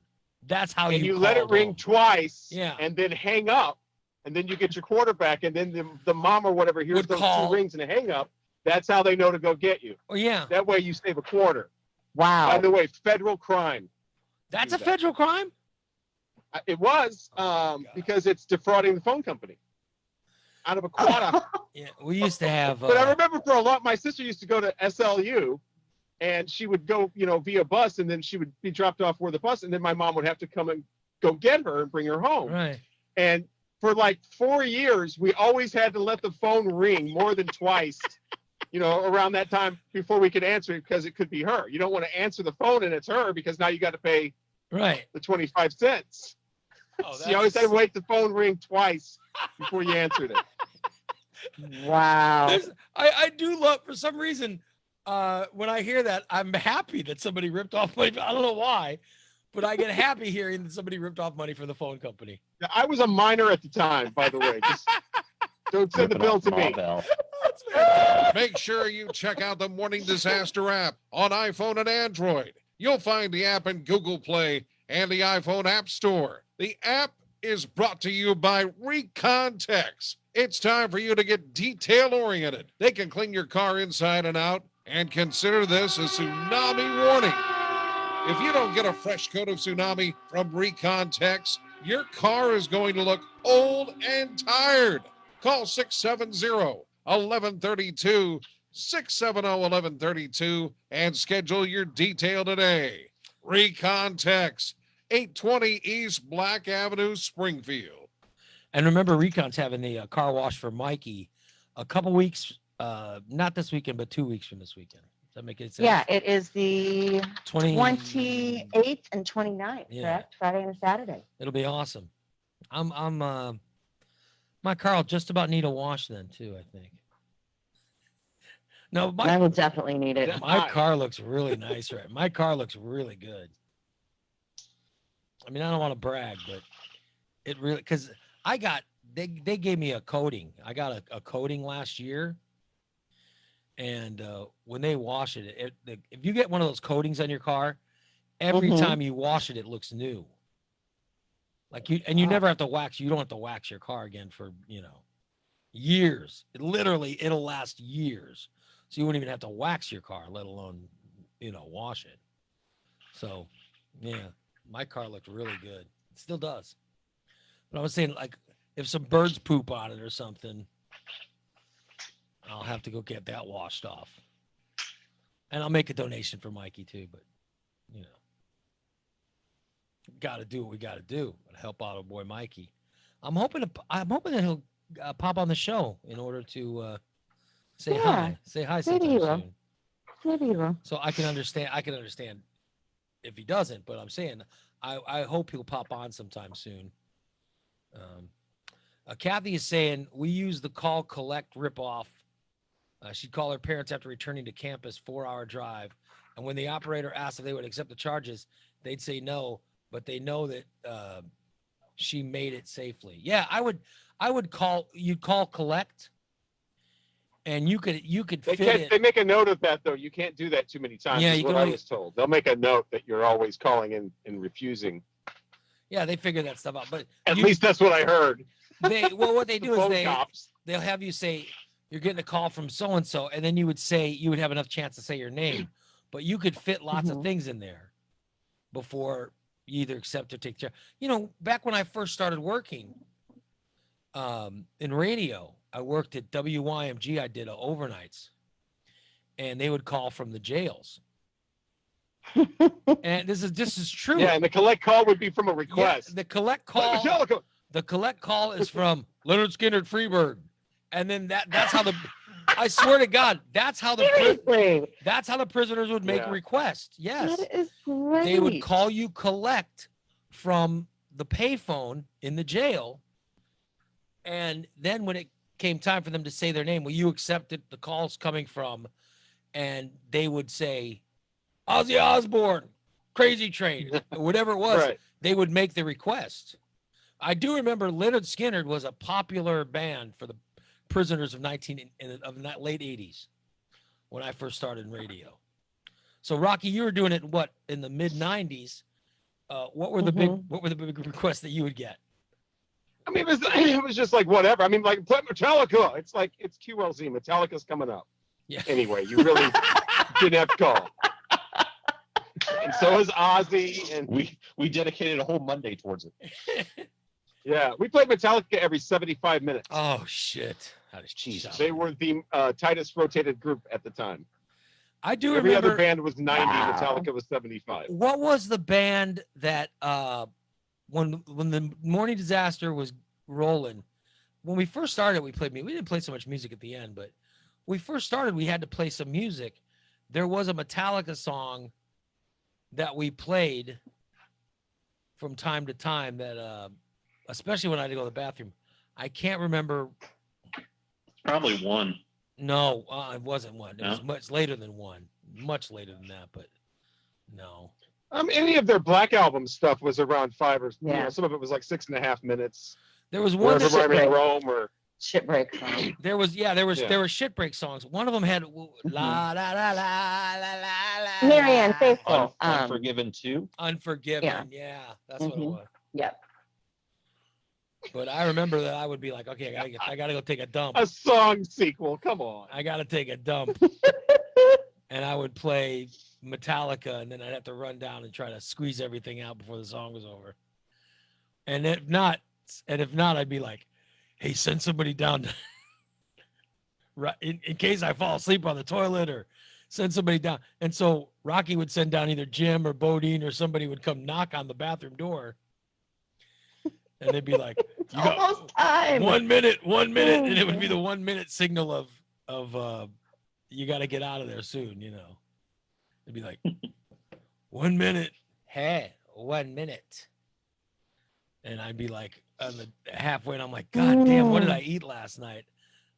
That's how you let it ring twice, Yeah. and then hang up, and then you get your quarterback, and then the mom or whatever hears those two rings and a hang up. That's how they know to go get you. Oh yeah. That way you save a quarter. Wow. By the way, federal crime. That's a federal crime? It was because it's defrauding the phone company out of a quota. Yeah, we used to have. But I remember for a lot, my sister used to go to SLU, and she would go, you know, via bus, and then she would be dropped off where the bus, and then my mom would have to come and go get her and bring her home. Right. And for like 4 years, we always had to let the phone ring more than twice, you know, around that time before we could answer it, because it could be her. You don't want to answer the phone and it's her, because now you got to pay the 25 cents. So you always had to wait the phone ring twice before you answered it. Wow. I do love, for some reason, when I hear that, I'm happy that somebody ripped off money. I don't know why, but I get happy hearing that somebody ripped off money for the phone company. I was a minor at the time, by the way. Just don't send the bill to me. Make sure you check out the Morning Disaster app on iPhone and Android. You'll find the app in Google Play and the iPhone App Store. The app is brought to you by Recontex. It's time for you to get detail-oriented. They can clean your car inside and out, and consider this a tsunami warning. If you don't get a fresh coat of Tsunami from Recontex, your car is going to look old and tired. Call 670-1132, 670-1132, and schedule your detail today. Recontex, 820 East Black Avenue, Springfield. And remember, Recon's having the car wash for Mikey a couple weeks, not this weekend, but 2 weeks from this weekend. Does that make it sense? Yeah, it is the 28th and 29th, Yeah. correct? Friday and Saturday. It'll be awesome. My car will just about need a wash then too, I think. No, I will definitely need it. My car looks really nice, right? My car looks really good. I mean, I don't want to brag, but it really, because they gave me a coating. I got a coating last year, and when they wash it, if you get one of those coatings on your car, every time you wash it, it looks new. Like you never have to wax. You don't have to wax your car again for, years. It'll last years. So you wouldn't even have to wax your car, let alone, wash it. So, yeah, my car looked really good. It still does. But I was saying, like, if some birds poop on it or something, I'll have to go get that washed off. And I'll make a donation for Mikey too, but, got to do what we got to do to help out our boy Mikey. I'm hoping that he'll pop on the show in order to say hi. Say hi sometime soon. Maybe he will. So I can understand if he doesn't, but I'm saying I hope he'll pop on sometime soon. Kathy is saying we use the call collect ripoff. She'd call her parents after returning to campus, 4-hour drive. And when the operator asked if they would accept the charges, they'd say no, but they know that she made it safely. Yeah, you'd call collect. And you could fit it. They make a note of that, though. You can't do that too many times. Yeah, is you what can I only- was told. They'll make a note that you're always calling in and refusing. Yeah, they figure that stuff out. But At least that's what I heard. What they do is phone cops. they'll have you say you're getting a call from so and so, and then you would have enough chance to say your name, but you could fit lots of things in there before you either accept or take charge. Back when I first started working in radio, I worked at WYMG. I did overnights, and they would call from the jails. And this is true. Yeah, and the collect call would be from a request. Yeah, the collect call is from Leonard Skinner at Freeburg, and then that's how I swear to God, that's how the prisoners would make Yeah. requests. Yes, That is great. they would call you collect from the payphone in the jail, and then when it came time for them to say their name, well, you accepted the calls coming from, and they would say Ozzy Osbourne, Crazy Train, whatever it was. Right. They would make the request. I do remember Leonard Skinner was a popular band for the prisoners of late 80s when I first started in radio. So Rocky, you were doing it in the mid 90s. What were the big requests that you would get? I mean, it was just like whatever. I mean, like play Metallica. It's like it's QLZ. Metallica's coming up. Yeah. Anyway, you really didn't have to call. And so is Ozzy, and we dedicated a whole Monday towards it. Yeah, we played Metallica every 75 minutes. Oh shit! That is Jesus. They were the tightest rotated group at the time. I do Every remember. other band was 90. Metallica was 75. What was the band that when the Morning Disaster was rolling? When we first started, we didn't play so much music at the end, but we first started, we had to play some music. There was a Metallica song that we played from time to time that especially when I had to go to the bathroom. I can't remember. Probably one. No, it wasn't one. It No? was much later than one. Much later than that, but no. Any of their Black Album stuff was around 5 or Yeah. some of it was like 6.5 minutes. There was one Wherever that- I'm in Rome or Shipbreak song. There was Yeah. shit break songs. One of them had la la la la la la. Marianne Faithful. Unforgiven 2. Unforgiven. Yeah, that's what it Mhm. was. Yep. But I remember that I would be like, okay, I gotta go take a dump. a song sequel. Come on. I gotta take a dump. And I would play Metallica, and then I'd have to run down and try to squeeze everything out before the song was over. And if not, I'd be like, hey, send somebody down right in case I fall asleep on the toilet, or send somebody down. And so Rocky would send down either Jim or Bodine, or somebody would come knock on the bathroom door. And they'd be like, It's almost time. 1 minute, and it would be the 1 minute signal of you got to get out of there soon, you know. It'd be like 1 minute, hey, 1 minute, and I'd be like on the halfway, and I'm like, God damn, what did I eat last night?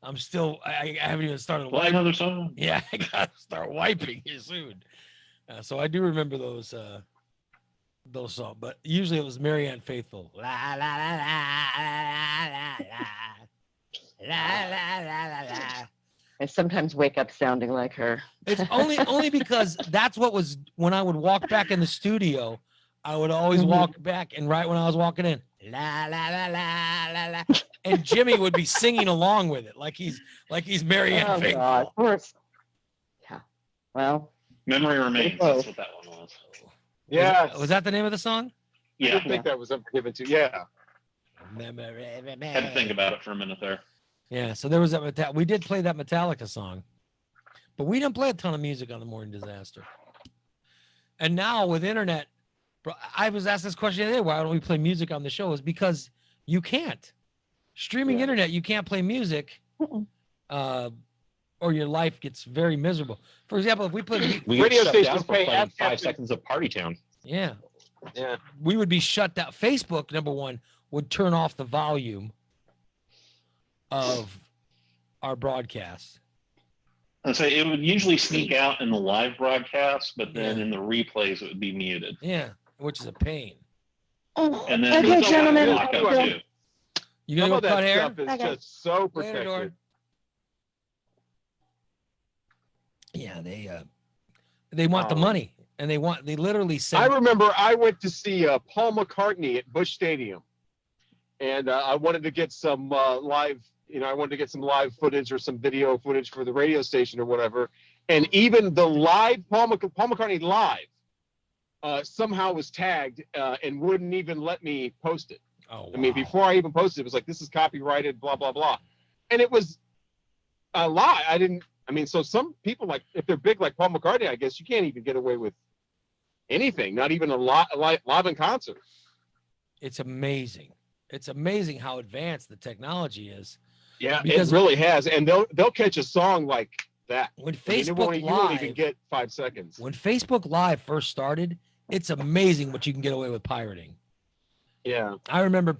I'm still, I haven't even started. Play another song. Yeah, I gotta start wiping here soon. So I do remember those songs, but usually it was Marianne Faithful. La la la la la la la la la la. I sometimes wake up sounding like her. It's only because that's what was when I would walk back in the studio. I would always walk back, and right when I was walking in, la la la la la la, and Jimmy would be singing along with it, like he's Marianne Faithful. God. Of course. Yeah. Well. Memory Remains. close. That's what that one was. Yeah. Was that the name of the song? I Yeah. didn't think that was Unforgiven too. Yeah. Had to think about it for a minute there. Yeah, so there was that. We did play that Metallica song, but we didn't play a ton of music on the Morning Disaster. And now with internet, bro, I was asked this question today: why don't we play music on the show? Is because you can't. Streaming internet, you can't play music, or your life gets very miserable. For example, if we play We Radio get shut down stations for pay playing after- 5 seconds of Party Town. yeah, Yeah. we would be shut down. Facebook, number one, would turn off the volume of our broadcast. And so it would usually sneak out in the live broadcast, but then in the replays it would be muted. Yeah, which is a pain. And then Okay, there's gentlemen. lockup too. You gonna Some go of that cut hair? stuff is Okay. just so Later, protected. Dora. Yeah, they want the money, and they literally say. I remember I went to see Paul McCartney at Busch Stadium, and I wanted to get some live. I wanted to get some live footage or some video footage for the radio station or whatever. And even the live Paul McCartney live somehow was tagged and wouldn't even let me post it. Oh, wow. I mean, before I even posted it, it was like, this is copyrighted, blah, blah, blah. And it was a lie. So some people, like, if they're big like Paul McCartney, I guess you can't even get away with anything, not even a live in concert. It's amazing. It's amazing how advanced the technology is. Yeah, Because- it really has, and they'll catch a song like that. When I mean, Facebook you won't Live- even get 5 seconds. When Facebook Live first started, it's amazing what you can get away with pirating. Yeah. I remember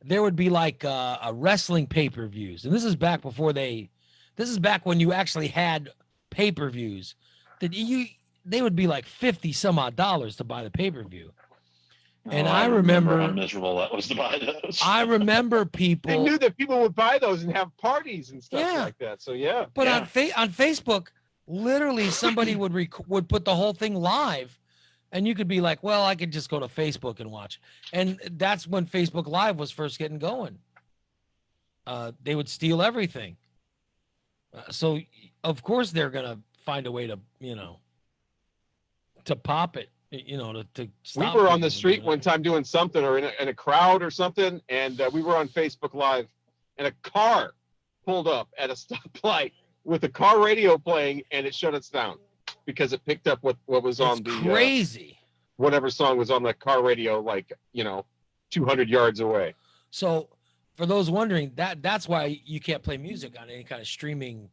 there would be like a wrestling pay-per-views. And this is back when you actually had pay-per-views they would be like 50 some odd dollars to buy the pay-per-view. And I remember how miserable that was to buy those. I remember people. They knew that people would buy those and have parties and stuff Yeah. like that. So yeah. But yeah. on Facebook, literally somebody would put the whole thing live, and you could be like, "Well, I could just go to Facebook and watch." And that's when Facebook Live was first getting going. They would steal everything. So of course they're gonna find a way to to pop it. To stop we were on people the street from doing one time doing something or in a crowd or something, and we were on Facebook Live, and a car pulled up at a stoplight with a car radio playing, and it shut us down because it picked up what was on the crazy. Whatever song was on the car radio, 200 yards away. So for those wondering, that's why you can't play music on any kind of streaming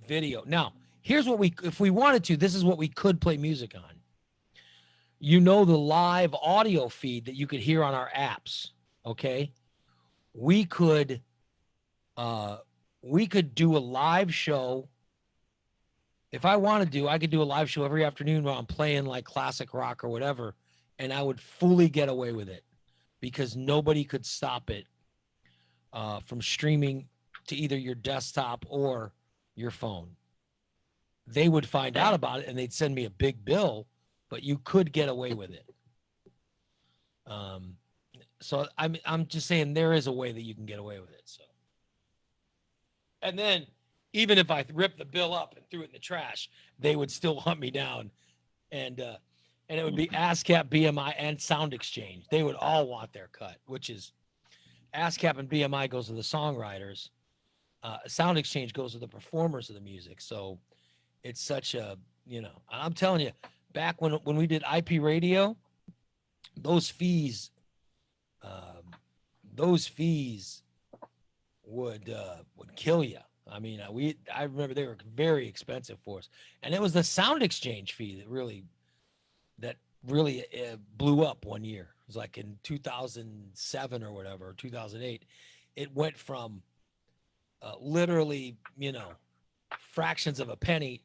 video. Now, here's what if we wanted to, this is what we could play music on. The live audio feed that you could hear on our apps, okay? We could do a live show. If I wanted to, I could do a live show every afternoon while I'm playing like classic rock or whatever, and I would fully get away with it because nobody could stop it from streaming to either your desktop or your phone. They would find out about it and they'd send me a big bill, but you could get away with it. So I'm just saying there is a way that you can get away with it. So, and then even if I ripped the bill up and threw it in the trash, they would still hunt me down, and it would be ASCAP, BMI, and Sound Exchange. They would all want their cut, which is ASCAP and BMI goes to the songwriters. Sound Exchange goes to the performers of the music. So it's such a, I'm telling you, back when we did IP radio, those fees would kill you. I mean, I remember they were very expensive for us, and it was the Sound Exchange fee that really blew up one year. It was like in 2007 or whatever, or 2008. It went from literally, fractions of a penny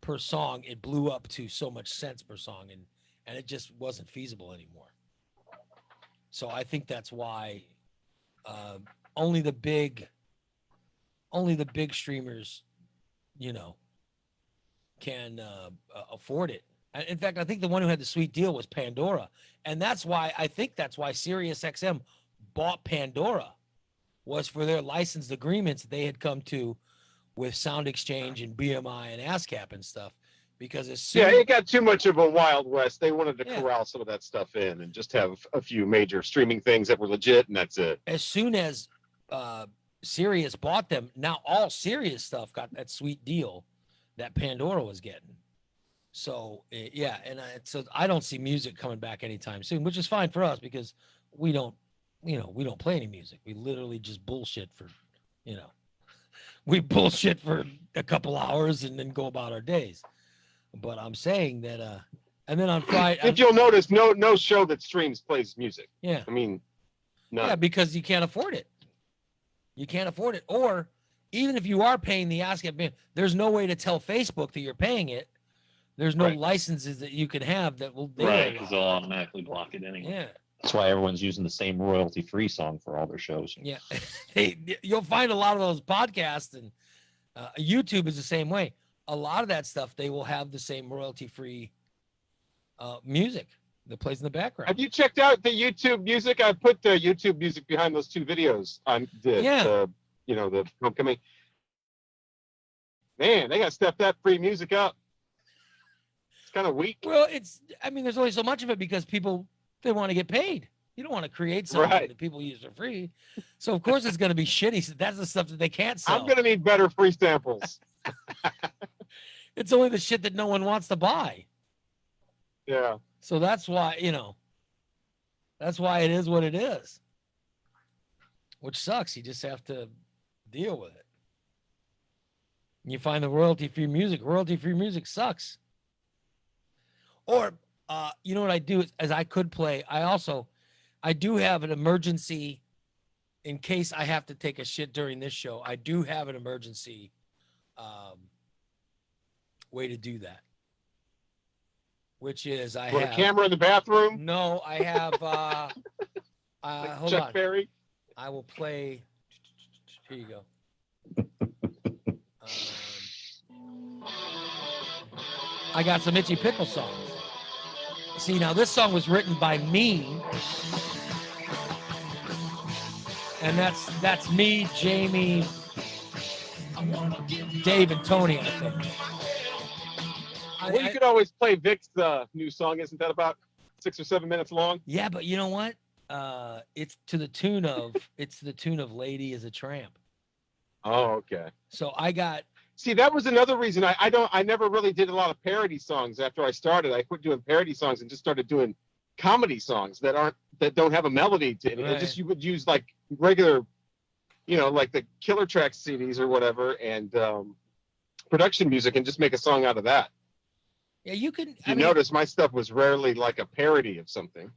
per song. It blew up to so much cents per song, and it just wasn't feasible anymore. So I think that's why only the big streamers, can afford it. In fact, I think the one who had the sweet deal was Pandora, and that's why SiriusXM bought Pandora, was for their licensed agreements they had come to with Sound Exchange and BMI and ASCAP and stuff. Because it got too much of a Wild West. They wanted to corral some of that stuff in and just have a few major streaming things that were legit, and that's it. As soon as Sirius bought them, now all Sirius stuff got that sweet deal that Pandora was getting. So so I don't see music coming back anytime soon, which is fine for us because we don't play any music. We literally just bullshit for, we bullshit for a couple hours and then go about our days. But I'm saying that, and then on Friday, if you'll notice, no show that streams plays music. Yeah, I mean, no. Yeah, because you can't afford it. You can't afford it, or even if you are paying the ASCAP, there's no way to tell Facebook that you're paying it. There's no licenses that you can have that will. Right, because they'll automatically block it anyway. Yeah. That's why everyone's using the same royalty-free song for all their shows. Yeah, you'll find a lot of those podcasts, and YouTube is the same way. A lot of that stuff, they will have the same royalty-free music that plays in the background. Have you checked out the YouTube music? I put the YouTube music behind those two videos on the homecoming. Man, they got to step that free music up. It's kind of weak. Well, there's only so much of it because they want to get paid. You don't want to create something that people use for free. So of course it's going to be shitty. So that's the stuff that they can't sell. I'm going to need better free samples. It's only the shit that no one wants to buy. Yeah. So that's why, that's why it is what it is. which sucks. You just have to deal with it. And you find the royalty-free music. Royalty-free music sucks. Or, you know what I do is I could play. I do have an emergency in case I have to take a shit during this show. I do have an emergency way to do that, which is I Put have a camera in the bathroom. No, I have. Like hold Chuck on. Berry. I will play. Here you go. I got some Itchy Pickle songs. See, now this song was written by me, and that's me, Jamie, Dave, and Tony, I think. Well, you could always play Vic's new song. Isn't that about 6 or 7 minutes long? Yeah, but you know what? It's to the tune of "Lady Is a Tramp." Oh, okay. So I got. See, that was another reason I never really did a lot of parody songs after I started. I quit doing parody songs and just started doing comedy songs that don't have a melody to it. Right. Just you would use like regular, like the Killer Track CDs or whatever, and production music, and just make a song out of that. Yeah, you can. You notice my stuff was rarely like a parody of something.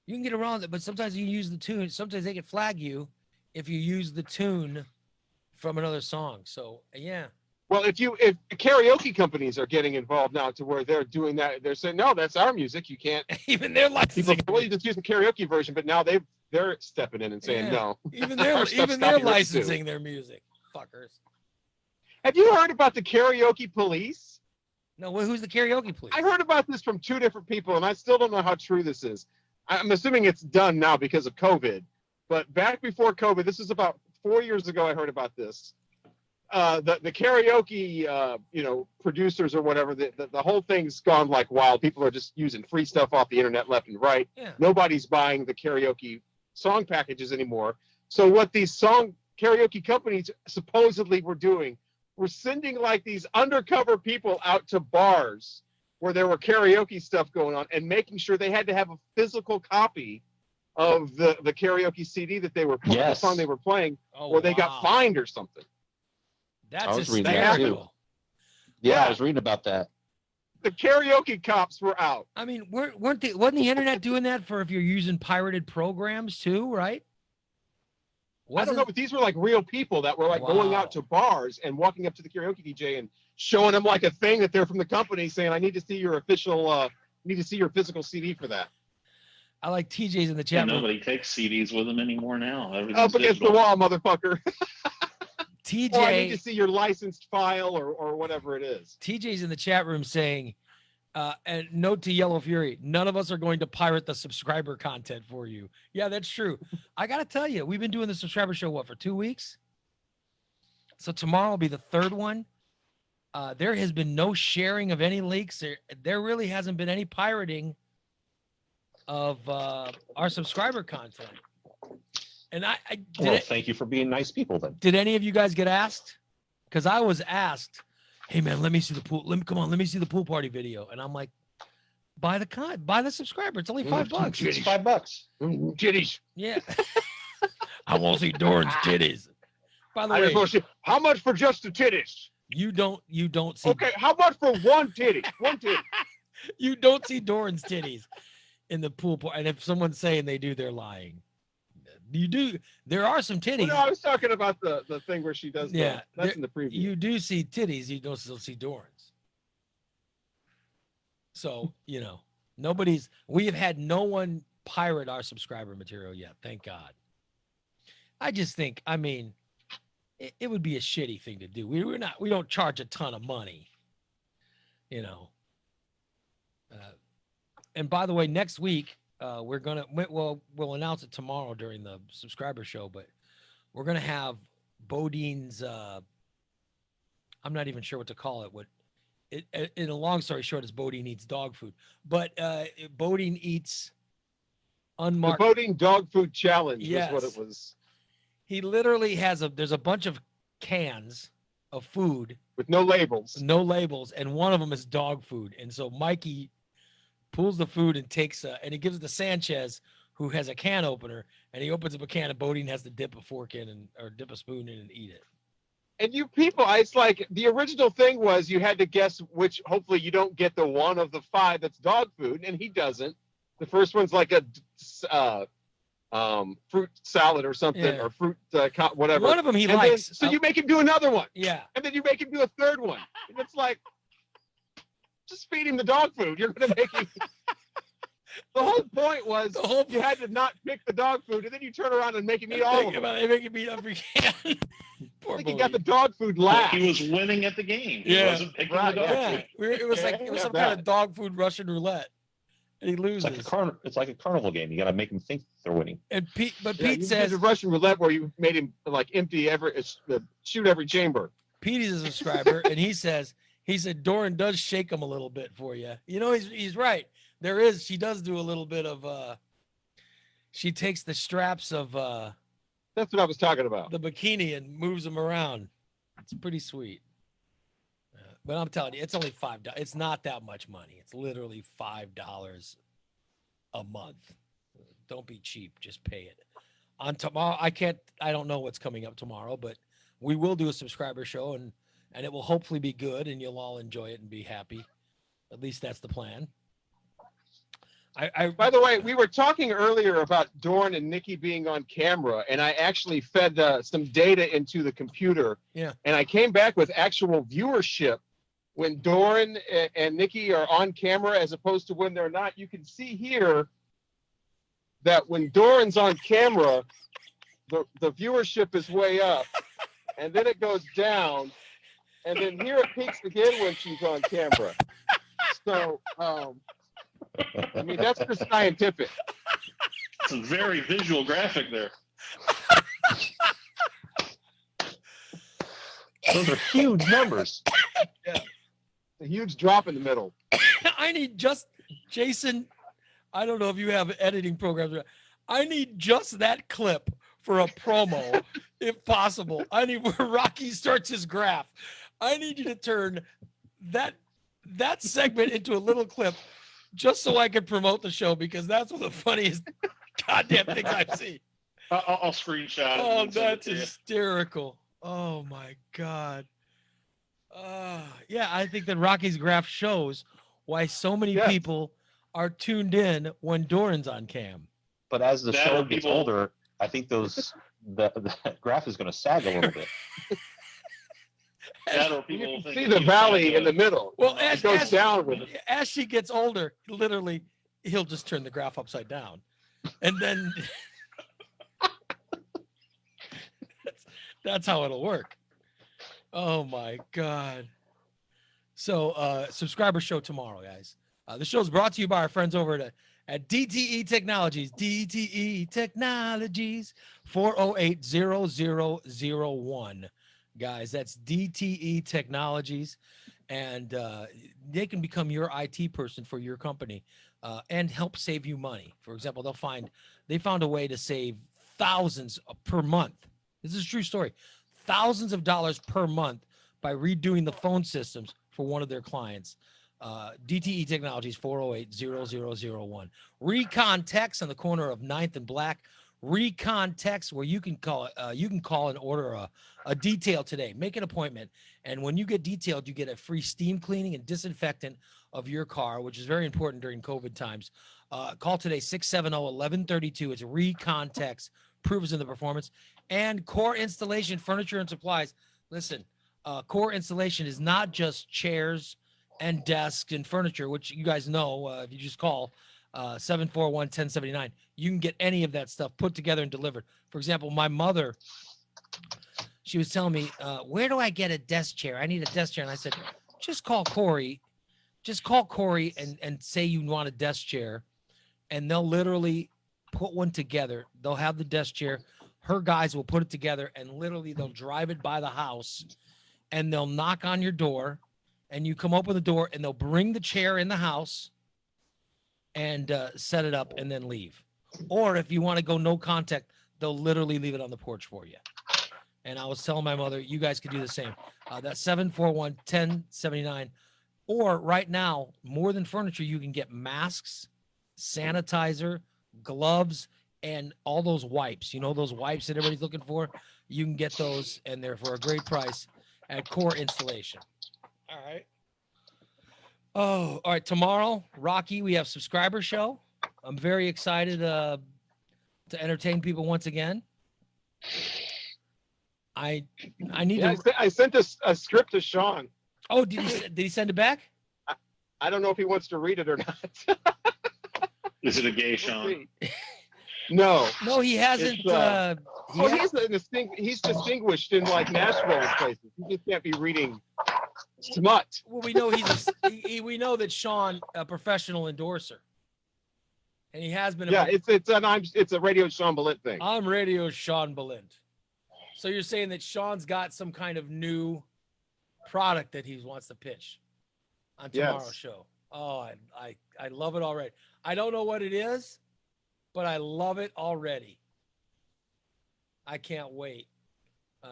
You can get around it, but sometimes you use the tune. Sometimes they can flag you if you use the tune from another song. So yeah. Well, if karaoke companies are getting involved now to where they're doing that, they're saying, no, that's our music. You can't. Even they're licensing. People, well, you just use the karaoke version, but now they're stepping in and saying no. Even they're licensing their music. Fuckers. Have you heard about the karaoke police? No, who's the karaoke police? I heard about this from 2 different people, and I still don't know how true this is. I'm assuming it's done now because of COVID. But back before COVID, this is about 4 years ago, I heard about this. The karaoke, producers or whatever, the whole thing's gone like wild. People are just using free stuff off the internet left and right. Yeah. Nobody's buying the karaoke song packages anymore. So what these karaoke companies supposedly were doing, were sending like these undercover people out to bars where there were karaoke stuff going on and making sure they had to have a physical copy of the karaoke CD that they were playing, the song they were playing, or they got fined or something. That's I was reading that too. Yeah, I was reading about that. The karaoke cops were out. I mean, wasn't the internet doing that for if you're using pirated programs too, right? I don't know, but these were like real people that were like going out to bars and walking up to the karaoke DJ and showing them like a thing that they're from the company, saying, "I need to see your official, need to see your physical CD for that." I like TJ's in the chat room. Nobody takes CDs with them anymore now. Up against the wall, motherfucker. TJ, or I need to see your licensed file or whatever it is. TJ's in the chat room saying, and note to Yellow Fury, none of us are going to pirate the subscriber content for you. Yeah, that's true. I got to tell you, we've been doing the subscriber show, for 2 weeks? So tomorrow will be the 3rd one. There has been no sharing of any leaks. There really hasn't been any pirating of our subscriber content. And thank you for being nice people then. Did any of you guys get asked? Because I was asked, hey man, let me see the pool. Let me see the pool party video. And I'm like, buy the subscriber. It's only $5. It's $5. Titties. Yeah. I won't see Doran's titties. By the way, how much for just the titties? You don't see. Okay, how much for one titty? One titty. You don't see Doran's titties in the pool party. And if someone's saying they do, they're lying. You do. There are some titties. Well, no, I was talking about the thing where she does. Yeah, that's in the preview. You do see titties. You don't still see Doran's. So we have had no one pirate our subscriber material yet. Thank God. I just think, it would be a shitty thing to do. We don't charge a ton of money, and by the way, next week, we'll announce it tomorrow during the subscriber show, but we're going to have Bodine's, I'm not even sure what to call it. In a long story short, it's Bodine Eats Dog Food, but Bodine Eats unmarked. The Bodine Dog Food Challenge was what it was. He literally there's a bunch of cans of food. With no labels. No labels, and one of them is dog food. And so Mikey pulls the food and takes and he gives it to Sanchez, who has a can opener, and he opens up a can of Bodine, has to dip a fork in or dip a spoon in and eat it. And you people, it's like the original thing was you had to guess which. Hopefully, you don't get the one of the 5 that's dog food, and he doesn't. The first one's like a fruit salad or something, or fruit whatever. One of them he and likes. Then, so you make him do another one. Yeah. And then you make him do a third one. And it's like, just feed him the dog food. You're going to make him. The whole point was you had to not pick the dog food, and then you turn around and make him eat all of them. They make him eat every can. I think he got the dog food last. He was winning at the game. He Yeah. wasn't picking the dog food. It was like some kind of dog food Russian roulette, and he loses. It's like a carnival game. You got to make them think they're winning. And Pete You says did the Russian roulette where you made him like shoot every chamber. Pete is a subscriber, and he said Doran does shake him a little bit for you. You know, he's right. She does do a little bit of she takes the straps of that's what I was talking about. The bikini and moves them around. It's pretty sweet. But I'm telling you, it's only $5. It's not that much money. It's literally $5 a month. Don't be cheap. Just pay it. On tomorrow, I don't know what's coming up tomorrow, but we will do a subscriber show, and it will hopefully be good, and you'll all enjoy it and be happy. At least that's the plan. By the way, we were talking earlier about Doran and Nikki being on camera, and I actually fed some data into the computer. Yeah. And I came back with actual viewership when Doran and Nikki are on camera as opposed to when they're not. You can see here that when Doran's on camera, the viewership is way up, and then it goes down, and then here it peaks again when she's on camera. So, I mean, that's just scientific. It's a very visual graphic there. Those are huge numbers. Yeah. A huge drop in the middle. I need just Jason. I don't know if you have editing programs. I need just that clip for a promo, if possible. I need where Rocky starts his graph. I need you to turn that segment into a little clip just so I can promote the show, because that's one of the funniest goddamn things I've seen. I'll screenshot it. Oh, and send it that's to you. hysterical. Oh my God. Yeah, I think that Rocky's graph shows why so many people are tuned in when Doran's on cam. But as the show gets older, I think the graph is going to sag a little bit. You can see the valley in the middle. Well, it goes down with it. As she gets older, literally, he'll just turn the graph upside down, and then that's how it'll work. Oh my God! So, subscriber show tomorrow, guys. The show's brought to you by our friends over at DTE Technologies. DTE Technologies, 408-0001. Guys, that's DTE Technologies, and they can become your IT person for your company and help save you money. For example, they found a way to save thousands per month. This is a true story. Thousands of dollars per month by redoing the phone systems for one of their clients. DTE Technologies, 408-0001. Recon Techs on the corner of 9th and Black. Recon Techs, where you can call and order a detail today. Make an appointment, and when you get detailed, you get a free steam cleaning and disinfectant of your car, which is very important during COVID times. Call today, 670-1132. It's Recon Techs. Proves in the performance. And Core Installation Furniture and Supplies. Listen, Core Installation is not just chairs and desks and furniture, which you guys know if you just call 741-1079. You can get any of that stuff put together and delivered. For example, my mother, she was telling me, where do I get a desk chair? I need a desk chair. And I said, just call Corey. Just call Corey and say you want a desk chair, and they'll literally put one together. They'll have the desk chair. Her guys will put it together, and literally they'll drive it by the house, and they'll knock on your door, and you come open the door, and they'll bring the chair in the house and set it up and then leave. Or if you want to go no contact, they'll literally leave it on the porch for you. And I was telling my mother, you guys could do the same. That's 741-1079. Or right now, more than furniture, you can get masks, sanitizer, gloves, and all those wipes. You know those wipes that everybody's looking for? You can get those, and they're for a great price at Core Installation. All right. Oh, all right. Tomorrow, Rocky, we have subscriber show. I'm very excited to entertain people once again. I need to. I sent a script to Sean. Oh, did he send it back? I don't know if he wants to read it or not. Is it a gay Sean? No. No, he hasn't. He's distinguished in like Nashville and places. He just can't be reading smut. Well, we know we know that Sean, a professional endorser, and he has been. It's a Radio Sean Balint thing. I'm Radio Sean Balint. So you're saying that Sean's got some kind of new product that he wants to pitch on tomorrow's show. Oh, I love it already. I don't know what it is, but I love it already. I can't wait.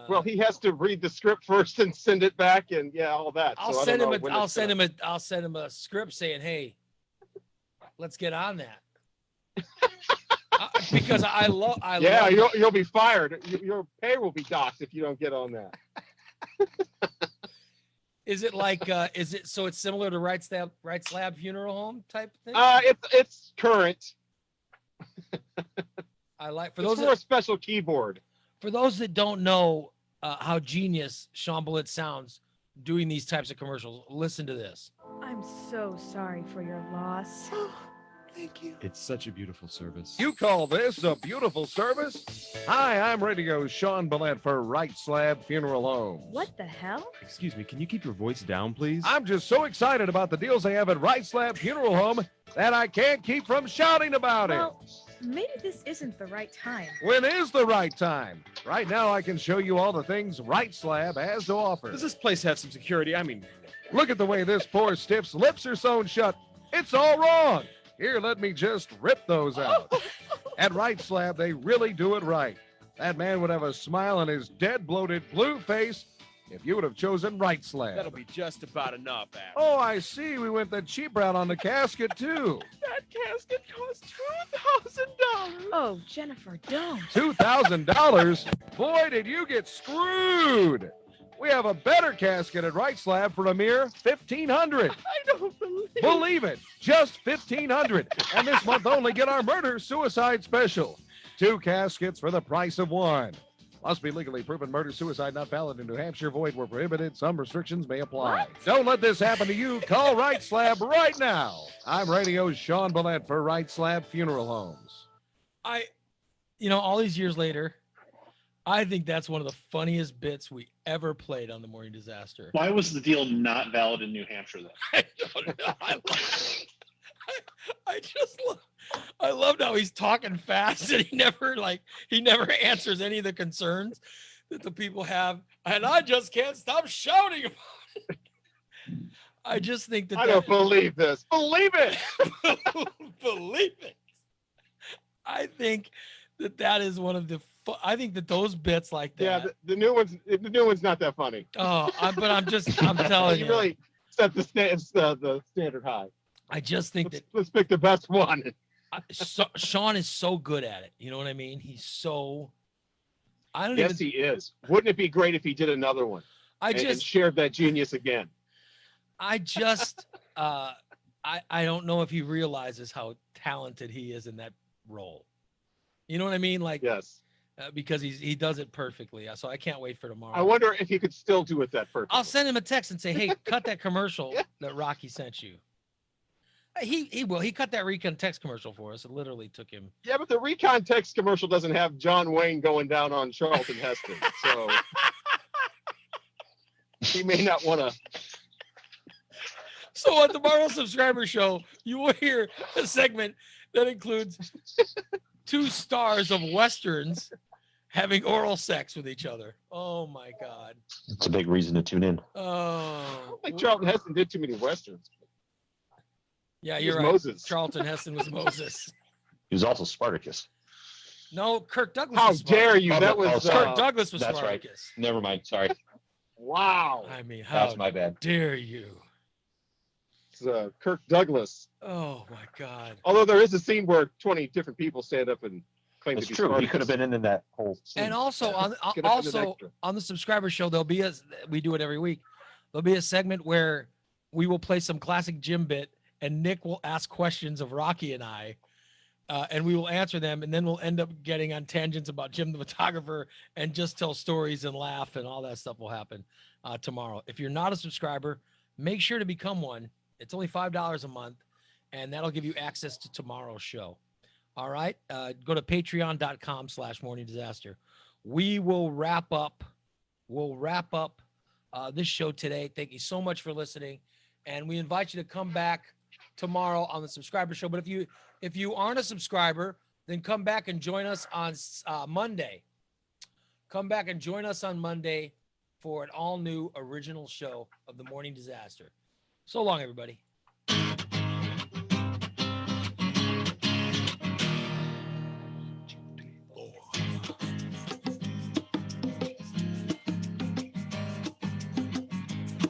Well, he has to read the script first and send it back, and all that. I'll send him a script saying, "Hey, let's get on that." Because I love. You'll be fired. Your pay will be docked if you don't get on that. Is it like? So it's similar to Right Slab Funeral Home type thing? It's current. I like for a special keyboard. For those that don't know how genius Sean Balint sounds doing these types of commercials, listen to this. I'm so sorry for your loss. Thank you. It's such a beautiful service. You call this a beautiful service? Hi, I'm Radio Sean Balint for Right Slab Funeral Home. What the hell? Excuse me, can you keep your voice down, please? I'm just so excited about the deals they have at Right Slab Funeral Home that I can't keep from shouting about it. Maybe this isn't the right time. When is the right time? Right now, I can show you all the things Right Slab has to offer. Does this place have some security? I mean, look at the way this poor stiff's lips are sewn shut. It's all wrong. Here, let me just rip those out. At Right Slab, they really do it right. That man would have a smile on his dead, bloated, blue face if you would have chosen Right Slab. that'll be just about enough, Adam. Oh, I see. We went the cheap route on the casket, too. That casket cost $2,000. Oh, Jennifer, don't. $2,000? Boy, did you get screwed. We have a better casket at Right Slab for a mere $1,500. I don't Believe it, just $1,500. And this month only get our murder-suicide special. 2 caskets for the price of 1. Must be legally proven murder-suicide, not valid in New Hampshire. Void where prohibited. Some restrictions may apply. What? Don't let this happen to you. Call Right Slab right now. I'm Radio Sean Balint for Right Slab Funeral Homes. All these years later, I think that's one of the funniest bits we ever played on the Morning Disaster. Why was the deal not valid in New Hampshire then? I don't know. I loved how he's talking fast and he never answers any of the concerns that the people have, and I just can't stop shouting about it. I just think I don't believe this. Believe it. Believe it. I think that is one of the. I think that those bits like that. Yeah, the new one's not that funny. Oh, I'm telling you. You really set the standard high. I just think let's pick the best one. Sean is so good at it. You know what I mean? He's so. He is. Wouldn't it be great if he did another one? And shared that genius again. I just, I don't know if he realizes how talented he is in that role. You know what I mean? Like, yes, because he does it perfectly. So I can't wait for tomorrow. I wonder if he could still do it that perfectly. I'll send him a text and say, "Hey, cut that commercial that Rocky sent you." He will. He cut that Recon text commercial for us. It literally took him. Yeah, but the Recon text commercial doesn't have John Wayne going down on Charlton Heston, so he may not want to. So on tomorrow's subscriber show, you will hear a segment that includes 2 stars of Westerns having oral sex with each other. Oh my God. It's a big reason to tune in. Oh. I don't think Charlton Heston did too many Westerns. Yeah, He you're was right. Moses. Charlton Heston was Moses. He was also Spartacus. No, Kirk Douglas. How was dare you? Oh, That was Kirk Douglas was That's right. Spartacus. Never mind. Sorry. Wow. I mean, how That's my bad. dare you? It's Kirk Douglas. Oh my God! Although there is a scene where 20 different people stand up and claim That's to be true. He Spartacus. could have been in that whole scene. And also on Could have been an extra. on the subscriber show, there'll be we do it every week. There'll be a segment where we will play some classic Jim bit, and Nick will ask questions of Rocky and I, and we will answer them, and then we'll end up getting on tangents about Jim the photographer and just tell stories and laugh, and all that stuff will happen tomorrow. If you're not a subscriber, make sure to become one. It's only $5 a month, and that'll give you access to tomorrow's show. All right. Go to patreon.com/morning disaster. We will wrap up. This show today. Thank you so much for listening. And we invite you to come back tomorrow on the subscriber show. But if you aren't a subscriber, then come back and join us on Monday. Come back and join us on Monday for an all new original show of the Morning Disaster. So long, everybody.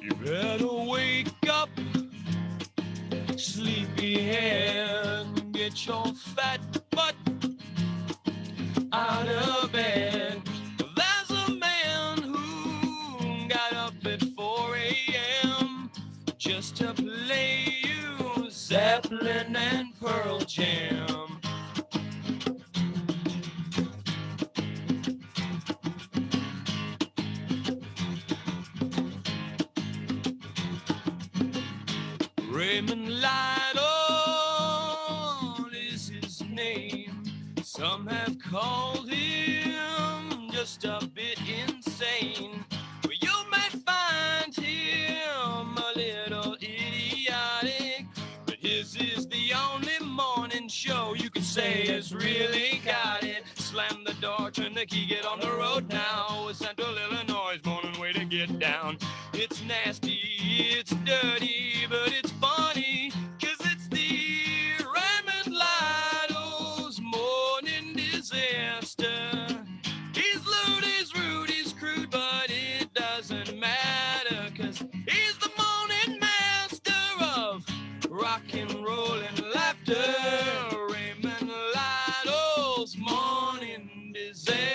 You better wake up, sleepyhead, get your fat butt out of bed. There's a man who got up at 4 a.m. just to play you Zeppelin and Pearl Jam. Raymond Lytle is his name. Some have called him just a bit insane. But you may find him a little idiotic. But his is the only morning show you can say has really got it. Slam the door, turn the key, get on the road now. With Central Illinois' morning way to get down. It's nasty, it's dirty, but it's funny, 'cause it's the Raymond Lytle's Morning Disaster. He's lewd, he's rude, he's crude, but it doesn't matter, 'cause he's the morning master of rock and roll and laughter. Raymond Lytle's Morning Disaster.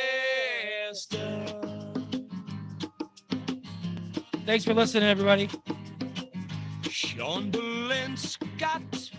Thanks for listening, everybody. Shonda Scott,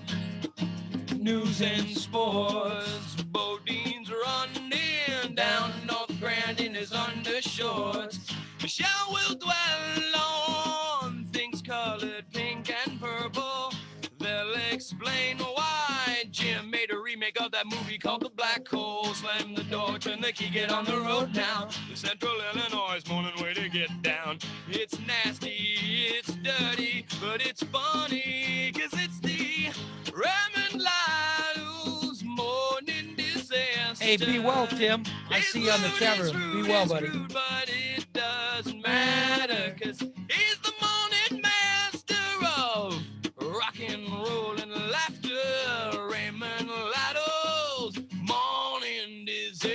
news and sports. Bodine's running down North Grand in his undershorts. Michelle will dwell on things colored pink and purple. They'll explain why Jim made a remake of that movie called The Black Hole. Slam the door, turn the key, get on the road now. The Central Illinois morning way to get down. It's nasty, it's dirty, but it's funny, 'cause it's the Raymond Lytle's Morning Disaster. Hey, be well, Tim. I see you on the chat room. Be well, buddy. But it doesn't matter, 'cause he's the morning master of rock and roll and laughter. Raymond Lytle's Morning Disaster.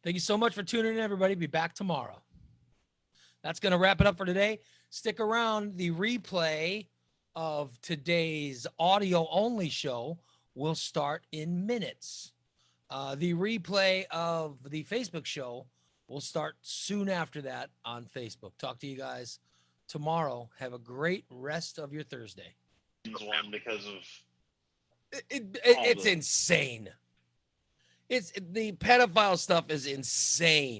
Thank you so much for tuning in, everybody. Be back tomorrow. That's going to wrap it up for today. Stick around. The replay of today's audio-only show will start in minutes. The replay of the Facebook show will start soon after that on Facebook. Talk to you guys tomorrow. Have a great rest of your Thursday. One because of It's insane. The pedophile stuff is insane.